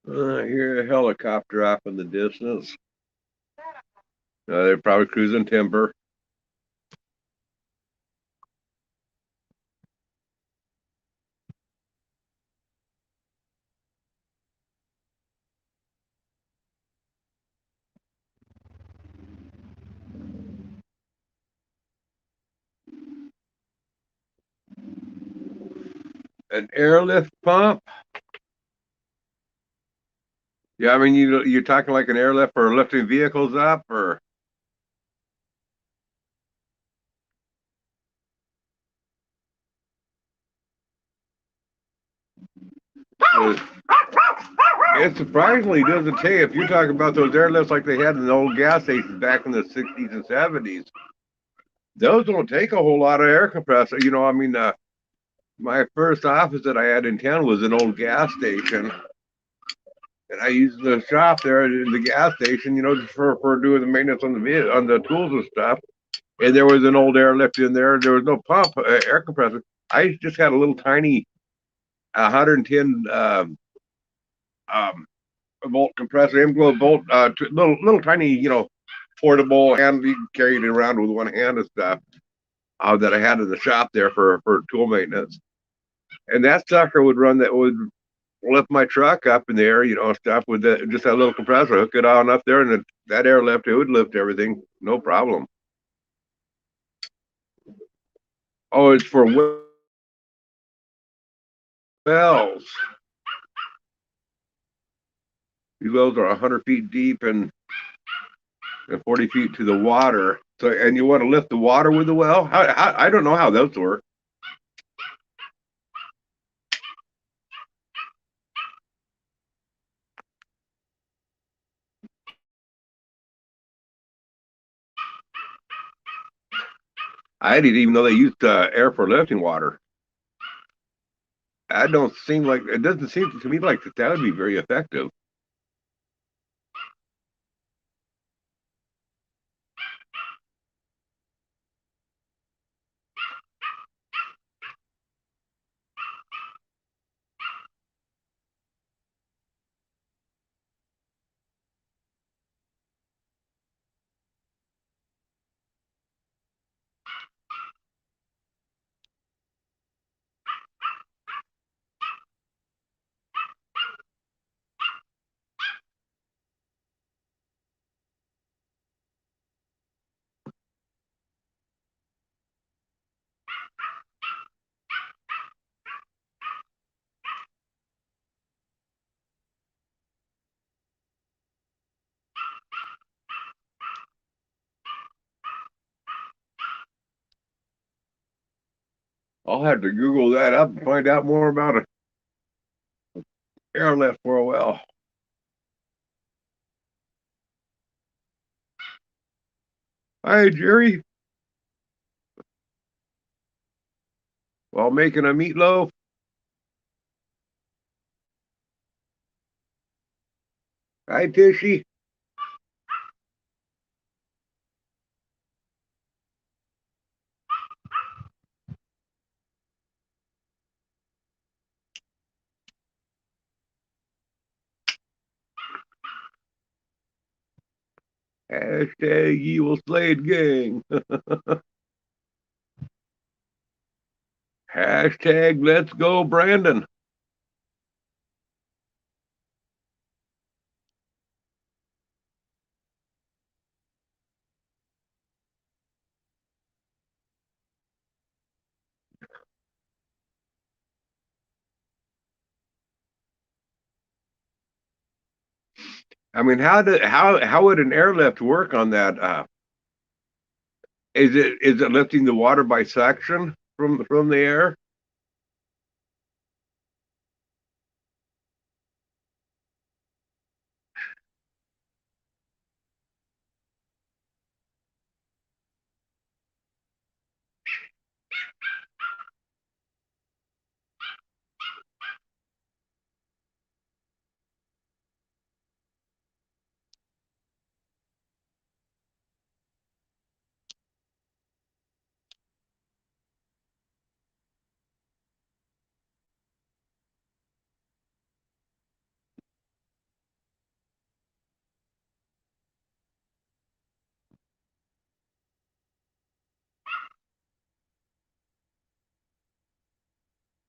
I hear a helicopter off in the distance. They're probably cruising timber. An airlift pump? Yeah, I mean you're talking like an airlift for lifting vehicles up, or uh, it surprisingly doesn't take. If you're talking about those airlifts like they had in the old gas stations back in the 60s and 70s, those don't take a whole lot of air compressor. I mean, my first office that I had in town was an old gas station, and I used the shop there in the gas station, just for doing the maintenance on the tools and stuff. And there was an old airlift in there. There was no pump, air compressor. I just had a little tiny 110 um, volt compressor, inflow volt, little tiny, portable, and you can carry it around with one hand and stuff. That I had in the shop there for tool maintenance, and that sucker would run that would lift my truck up in the air, stuff with just that little compressor, hook it on up there, and that airlift, it would lift everything, no problem. Oh, it's for wells. These wells are 100 feet deep and 40 feet to the water. So, and you want to lift the water with the well? I don't know how those work. I didn't even know they used air for lifting water. That don't seem like it doesn't seem to me like that would be very effective. I'll have to Google that up and find out more about an airlift for a while. Hi, Jerry. While making a meatloaf. Hi, Tishy. Hashtag Evil Slade Gang. Hashtag Let's Go Brandon. I mean, how would an airlift work on that? Is it lifting the water by suction from the air?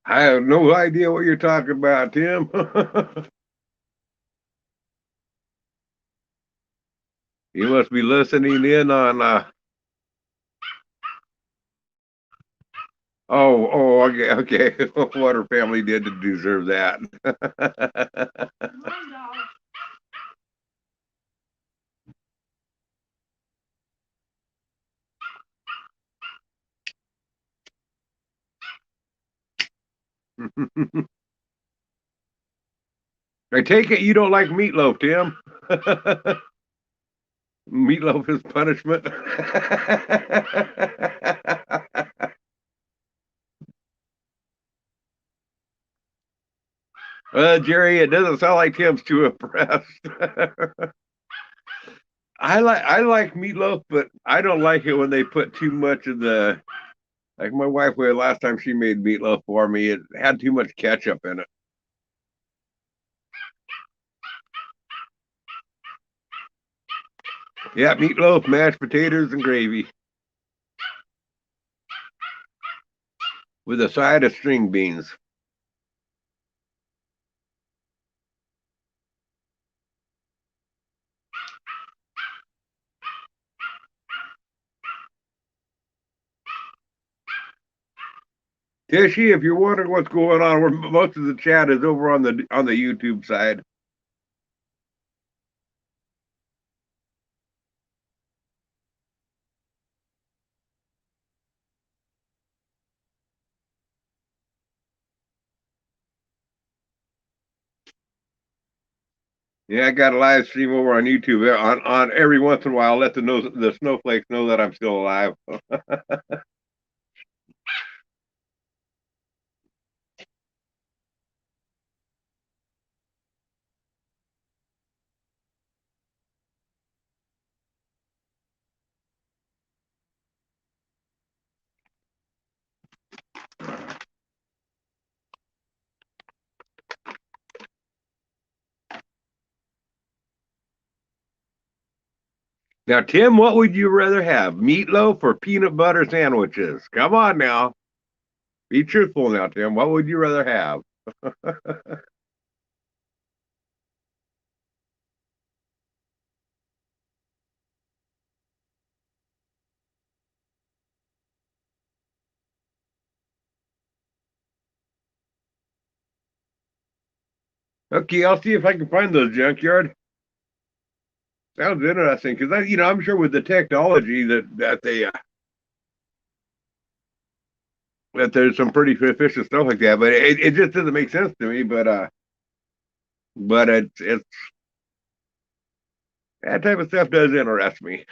I have no idea what you're talking about, Tim. You must be listening in on oh, okay, okay. What her family did to deserve that. I take it you don't like meatloaf, Tim. Meatloaf is punishment. Jerry, it doesn't sound like Tim's too impressed. I like meatloaf, but I don't like it when they put too much of the like my wife last time she made meatloaf for me, it had too much ketchup in it. Yeah, meatloaf, mashed potatoes, and gravy with a side of string beans. Tishy, if you're wondering what's going on, most of the chat is over on the YouTube side. Yeah, I got a live stream over on YouTube. On every once in a while, I'll let the snowflakes know that I'm still alive. Now, Tim, what would you rather have? Meatloaf or peanut butter sandwiches? Come on now. Be truthful now, Tim. What would you rather have? Okay, I'll see if I can find those junkyard. Sounds interesting because I'm sure with the technology that there's some pretty efficient stuff like that, but it just doesn't make sense to me. But it's that type of stuff does interest me.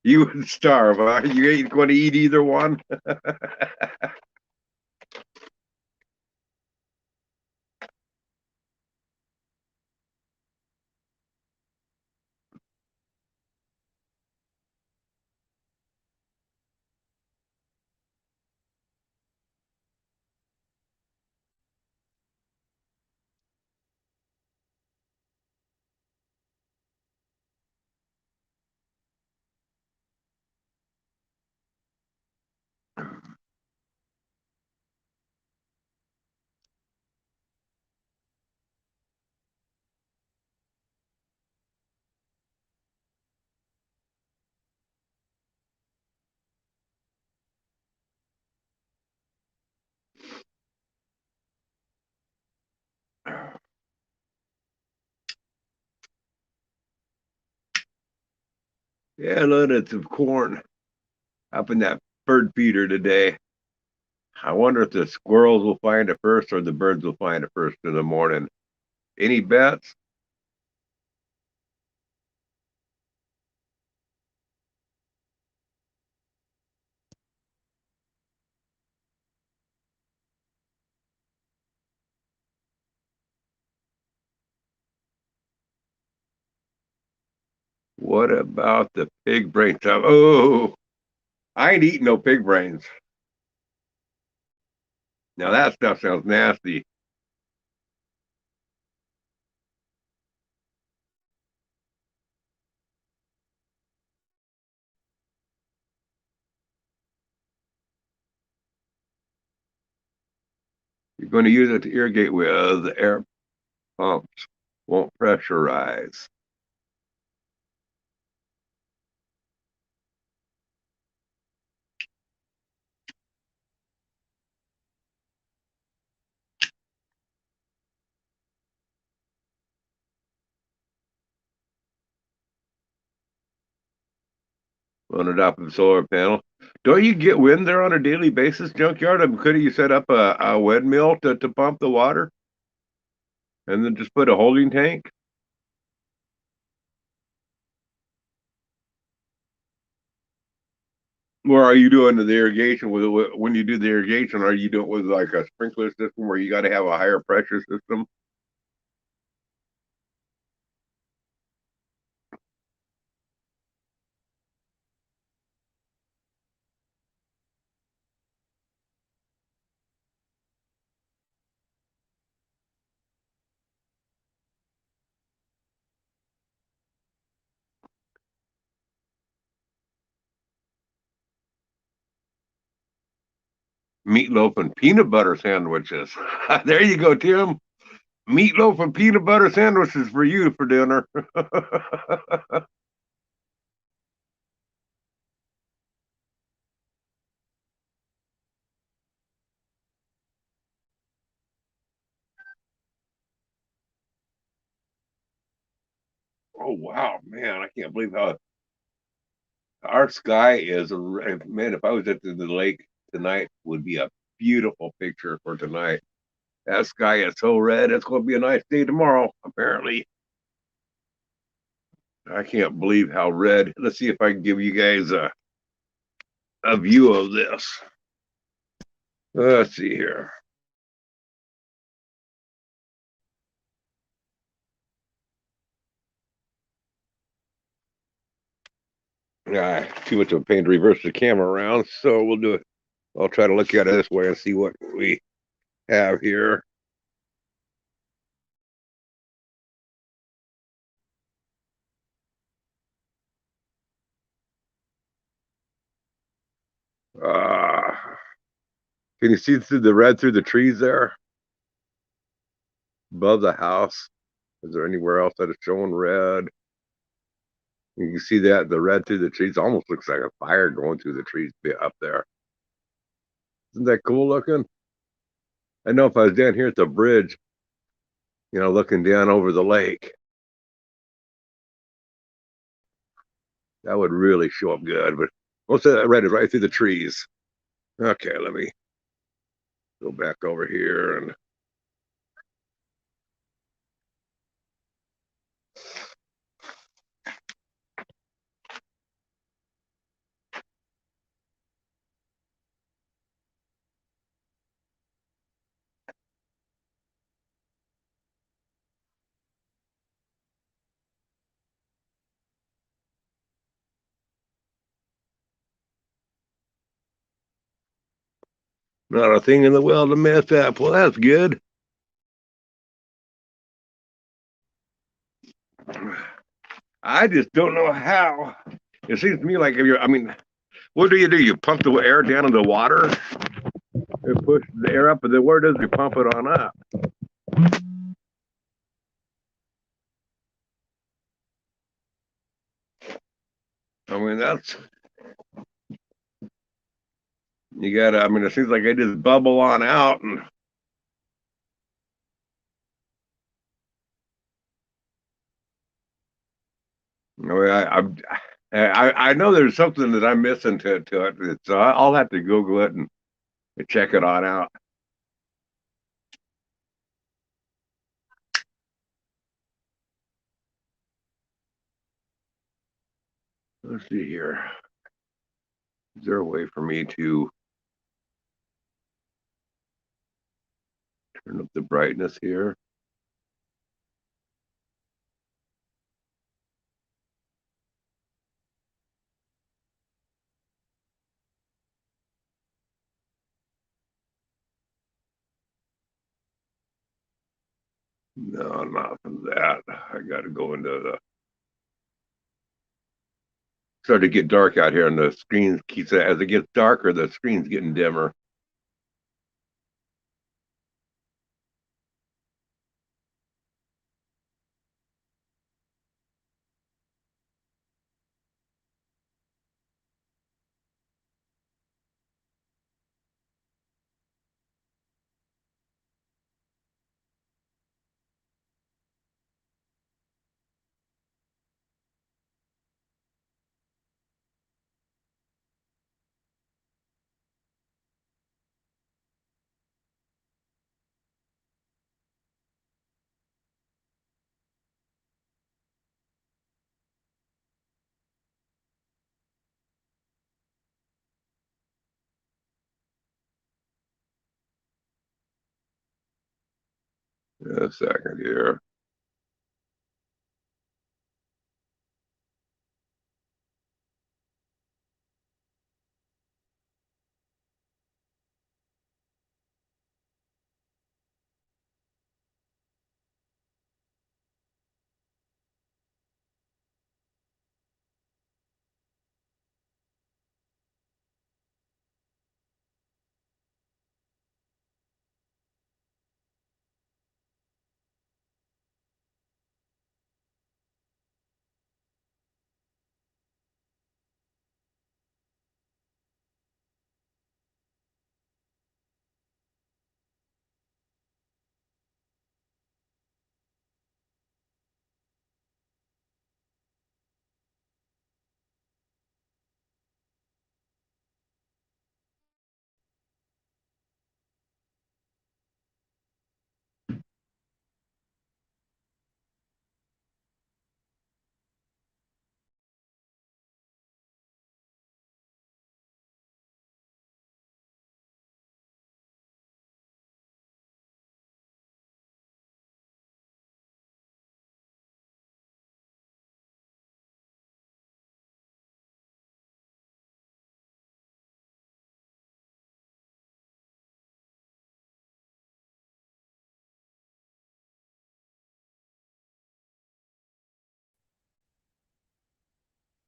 You would starve, huh? You ain't going to eat either one. Yeah, loaded of corn up in that bird feeder today. I wonder if the squirrels will find it first or the birds will find it first in the morning. Any bets? What about the pig brain stuff? Oh, I ain't eating no pig brains. Now that stuff sounds nasty. You're going to use it to irrigate with air pumps. Won't pressurize. On a top of the solar panel. Don't you get wind there on a daily basis, junkyard? I mean, couldn't you set up a windmill to pump the water and then just put a holding tank? Or are you doing the irrigation when you do the irrigation? Are you doing it with like a sprinkler system where you got to have a higher pressure system? Meatloaf and peanut butter sandwiches. There you go, Tim. Meatloaf and peanut butter sandwiches for you for dinner. Oh wow, man! I can't believe how our sky is. Man, if I was at the lake tonight, would be a beautiful picture for tonight. That sky is so red. It's going to be a nice day tomorrow. Apparently, I can't believe how red. Let's see if I can give you guys a view of this. Let's see here. Too much of a pain to reverse the camera around, so we'll do it. I'll try to look at it this way and see what we have here. Uh, can you see through the red through the trees there above the house? Is there anywhere else that is showing red? You can see that the red through the trees almost looks like a fire going through the trees up there. Isn't that cool looking? I know if I was down here at the bridge, looking down over the lake, that would really show up good. But most of that red is right through the trees. Okay, let me go back over here and not a thing in the world to mess up. Well, that's good. I just don't know how. It seems to me like if I mean, what do? You pump the air down in the water and push the air up, and then where does you pump it on up? I mean, you gotta, I mean, it seems like I just bubble on out and I mean, I know there's something that I'm missing to it, so I'll have to Google it and check it on out. Let's see here. Is there a way for me to turn up the brightness here? No, not from that. I got to go into the. Start to get dark out here, and the screen keeps as it gets darker, the screen's getting dimmer. A second here.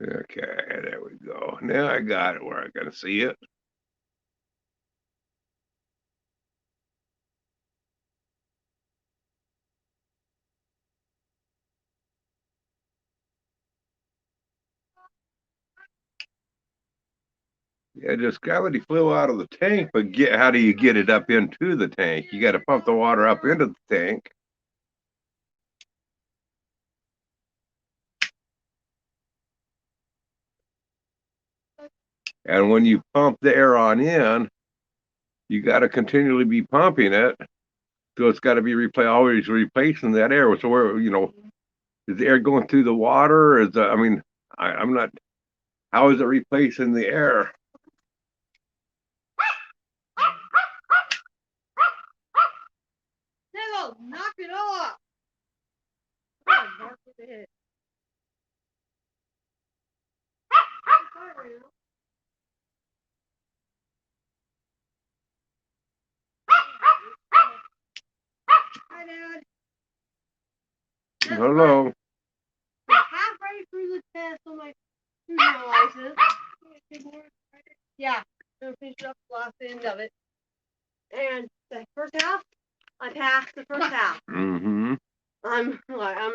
Okay, there we go. Now I got it where I can see it. Yeah, just gravity flow out of the tank, but how do you get it up into the tank? You got to pump the water up into the tank. And when you pump the air on in, you got to continually be pumping it. So it's got to be always replacing that air. So where, is the air going through the water? I'm not, how is it replacing the air? Nigga, knock it off. Hi, Dad. Hello. Halfway through the test on my cruising license. Yeah, I'm gonna finish up the last end of it. And the first half, I passed the first half. Mm-hmm. I'm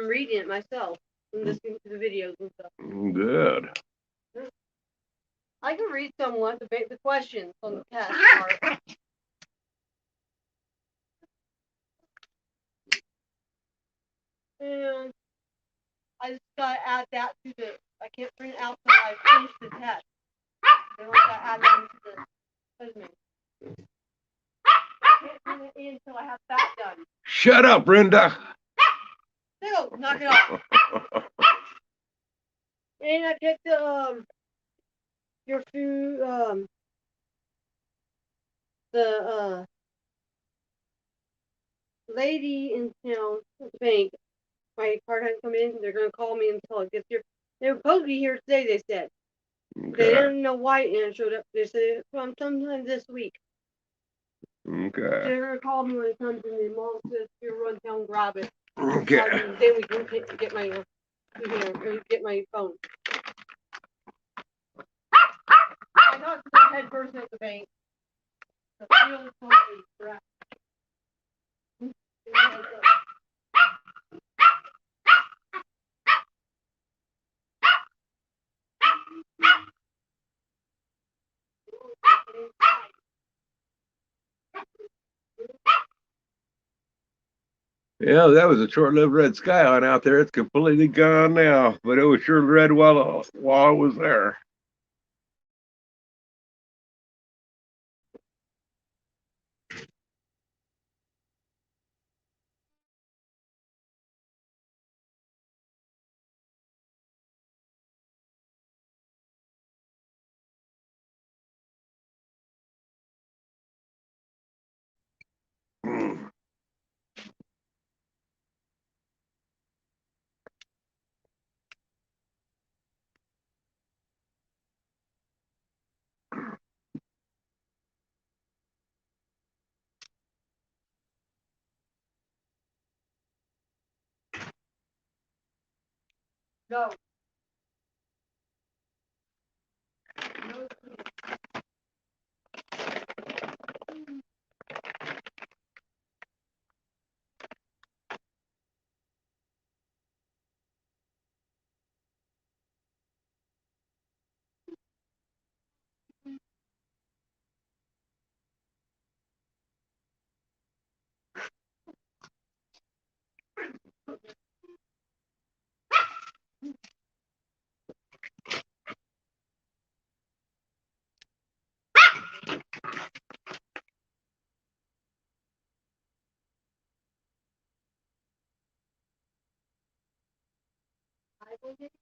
reading it myself and listening to the videos and stuff. Good. I can read somewhat the questions on the test part. And I just gotta add that to the. I can't print it out till I finish the test. Then I gotta add that to the resume. I can't print it in until I have that done. Shut up, Brenda. No, knock it off. And I picked your food the lady in town at the bank. My card hadn't come in. They're gonna call me until it gets here. They were supposed to be here today. They said. Okay. They didn't know why it hadn't showed up. They said from sometime this week. Okay. They're gonna call me when it comes in. The mom says you run down and grab it. Okay. Then we can get my get my phone. I talked to the head person at the bank. The field phone is correct. Yeah, that was a short-lived red sky on out there. It's completely gone now, but it was sure red while I was there. No.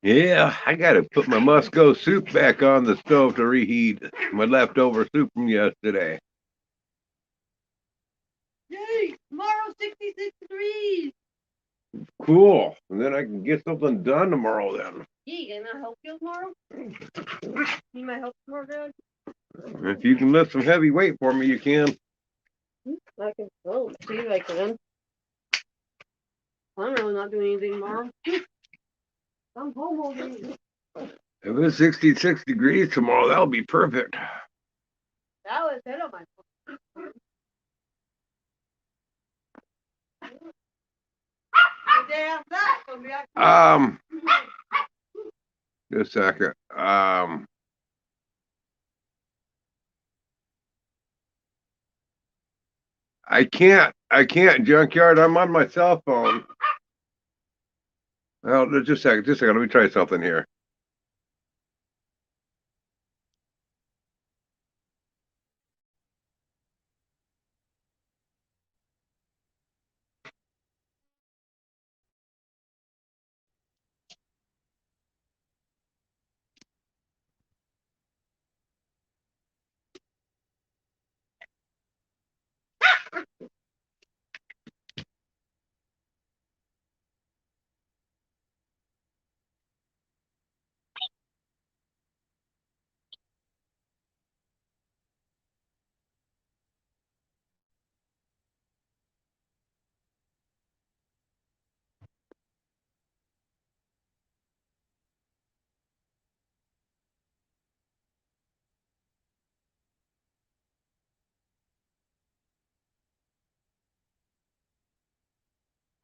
Yeah, I gotta put my Musco soup back on the stove to reheat my leftover soup from yesterday. Yay! Tomorrow 66 degrees. Cool. And then I can get something done tomorrow then. Yeah, can I help you tomorrow? Need my help tomorrow, Dad? If you can lift some heavy weight for me, you can. I can. Oh, see if I can. I'm really not doing anything tomorrow. I'm home all day. If it's 66 degrees tomorrow, that'll be perfect. That was it on my phone. The day after that, so we actually. Just a second. I can't junkyard. I'm on my cell phone. Well, just a second, let me try something here.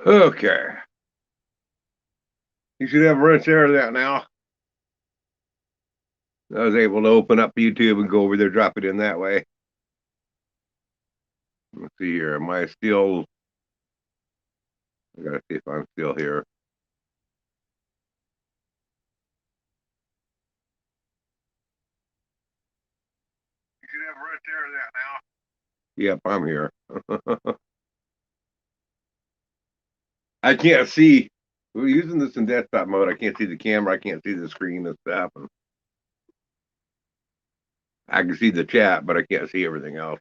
Okay. You should have a wrench there of that now. I was able to open up YouTube and go over there, drop it in that way. Let's see here. Am I still? I gotta see if I'm still here. You should have a wrench there of that now. Yep, I'm here. I can't see. We're using this in desktop mode. I can't see the camera. I can't see the screen and stuff. I can see the chat, but I can't see everything else.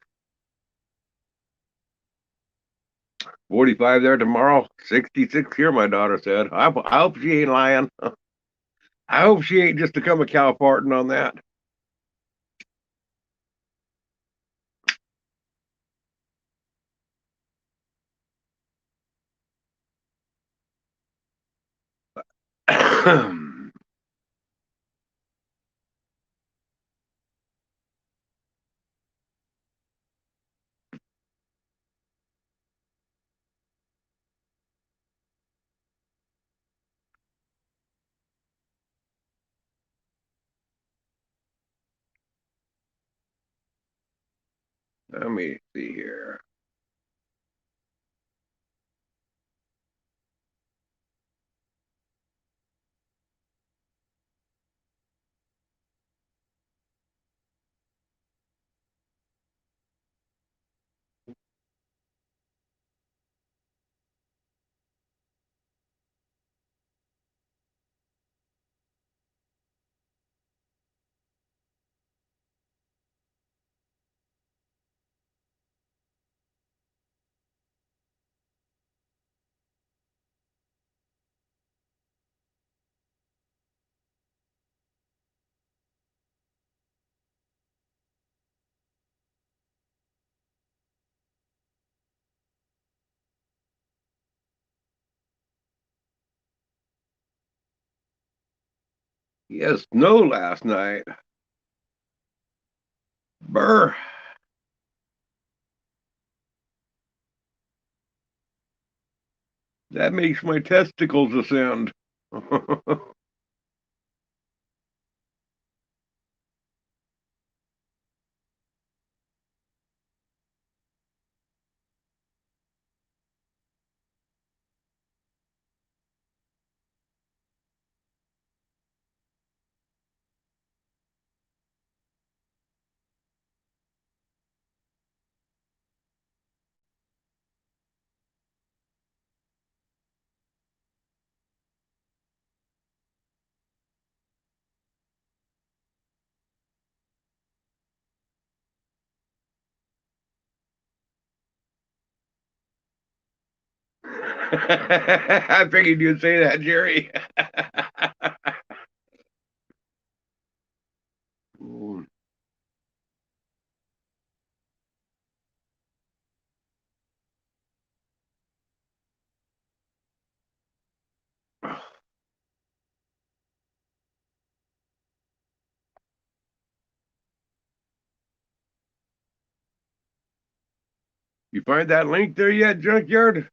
45 there tomorrow, 66 here, my daughter said. I hope she ain't lying. I hope she ain't just become a cow parton on that. Let me see here. Yes, snow last night. Burr. That makes my testicles ascend. I figured you'd say that, Jerry. You find that link there yet, Junkyard?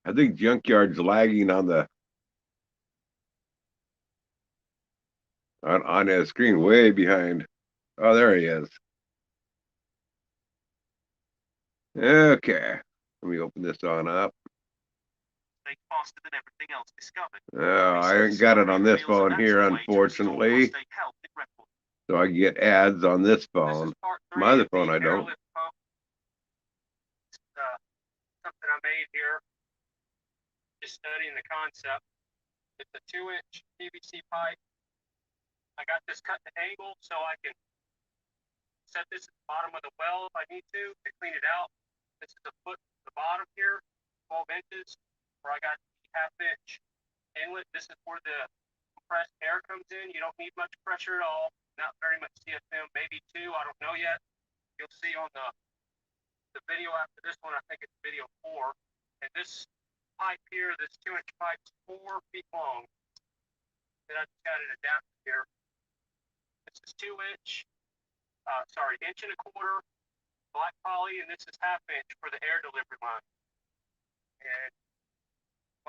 I think Junkyard's lagging on the on his screen way behind. Oh, there he is. Okay. Let me open this on up. Faster than everything else discovered. Oh, I ain't got it on this phone here, unfortunately. So I get ads on this phone. My other phone, I don't. Something I made here, just studying the concept. It's a 2-inch PVC pipe. I got this cut to angle so I can set this at the bottom of the well if I need to clean it out. This is a foot to the bottom here, 12 inches, where I got half-inch inlet. This is where the compressed air comes in. You don't need much pressure at all, not very much CFM, maybe 2, I don't know yet. You'll see on the video after this one, I think it's video 4. And this pipe here, this 2-inch pipe is 4 feet long. And I just got it adapted here. This is 2-inch, inch and a quarter black poly, and this is half-inch for the air delivery line. And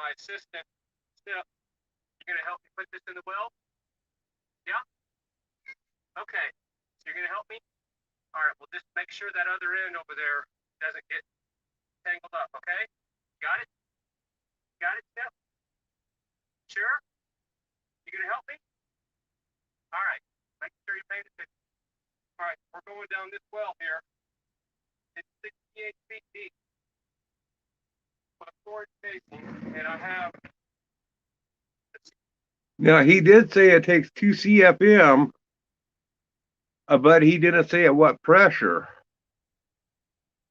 my assistant, Steph, you're gonna help me put this in the well? Yeah? Okay, so you're gonna help me? All right, well, just make sure that other end over there doesn't get tangled up, okay? Got it? Got it, Steph? Sure? You gonna help me? All right, make sure you pay attention. All right, we're going down this well here. It's 68 feet deep. With a storage casing, and I have. Now, he did say it takes 2 CFM, but he didn't say at what pressure.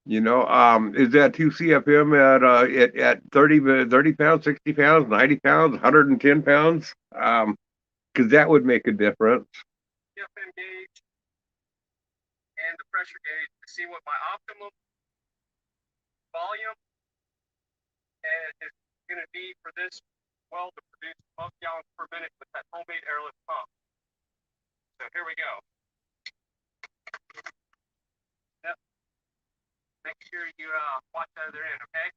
You know, is that 2 CFM at 30 pounds, 60 pounds, 90 pounds, 110 pounds? Because that would make a difference. CFM gauge and the pressure gauge to see what my optimum volume is going to be for this well to produce 12 gallons per minute with that homemade airlift pump. So here we go. Yep. Make sure you watch the other end, okay?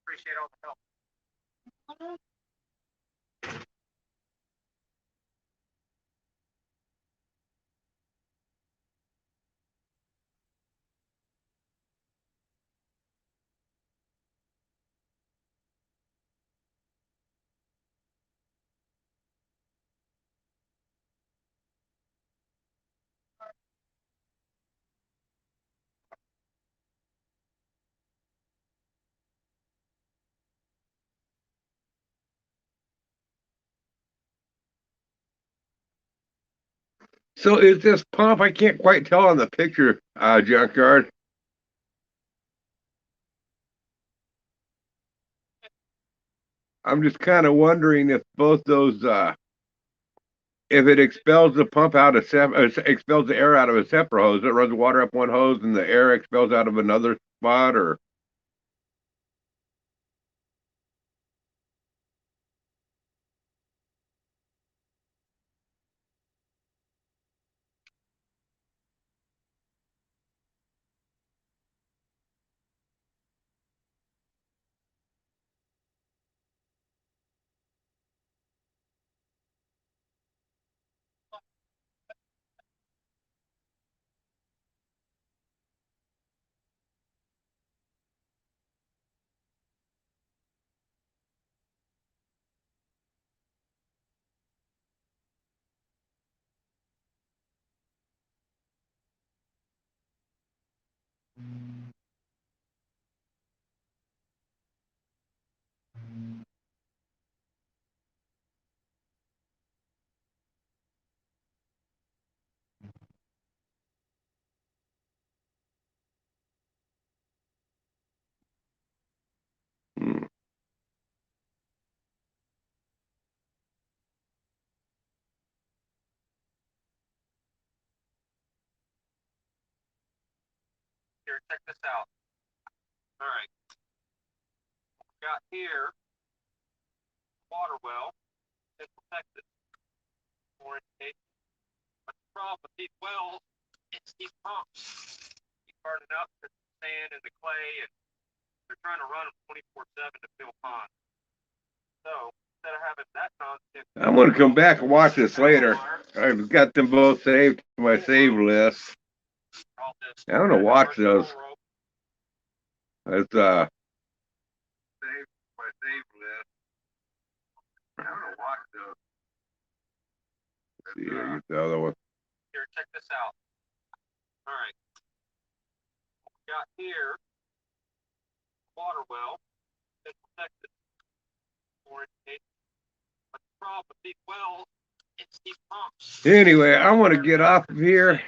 Appreciate all the help. So is this pump? I can't quite tell on the picture, Junkyard. I'm just kind of wondering if both those, if it expels the pump out of expels the air out of a separate hose, it runs water up one hose and the air expels out of another spot, or. Hmm. Here, check this out. All right. Got here water well, Central Texas, 4-inch gauge. But the problem with these wells, it's these pumps keep burning up the sand and the clay, and they're trying to run them 24/7 to fill ponds. So instead of having that nonsense, I'm gonna come back and watch this later. I've got them both saved to my save list. all this. I'm gonna watch those. Rope. It's saved my save list. I'm gonna watch those. Let's see here, get the other one. Here, check this out. All right. We got here water well, Central Texas, orientation. But the problem with these wells, it's deep pumps. Anyway, I want to get off of here.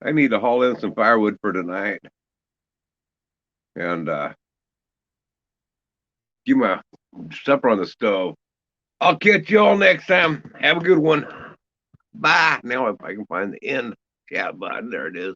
I need to haul in some firewood for tonight. And get my supper on the stove. I'll catch you all next time. Have a good one. Bye. Now if I can find the end chat button, there it is.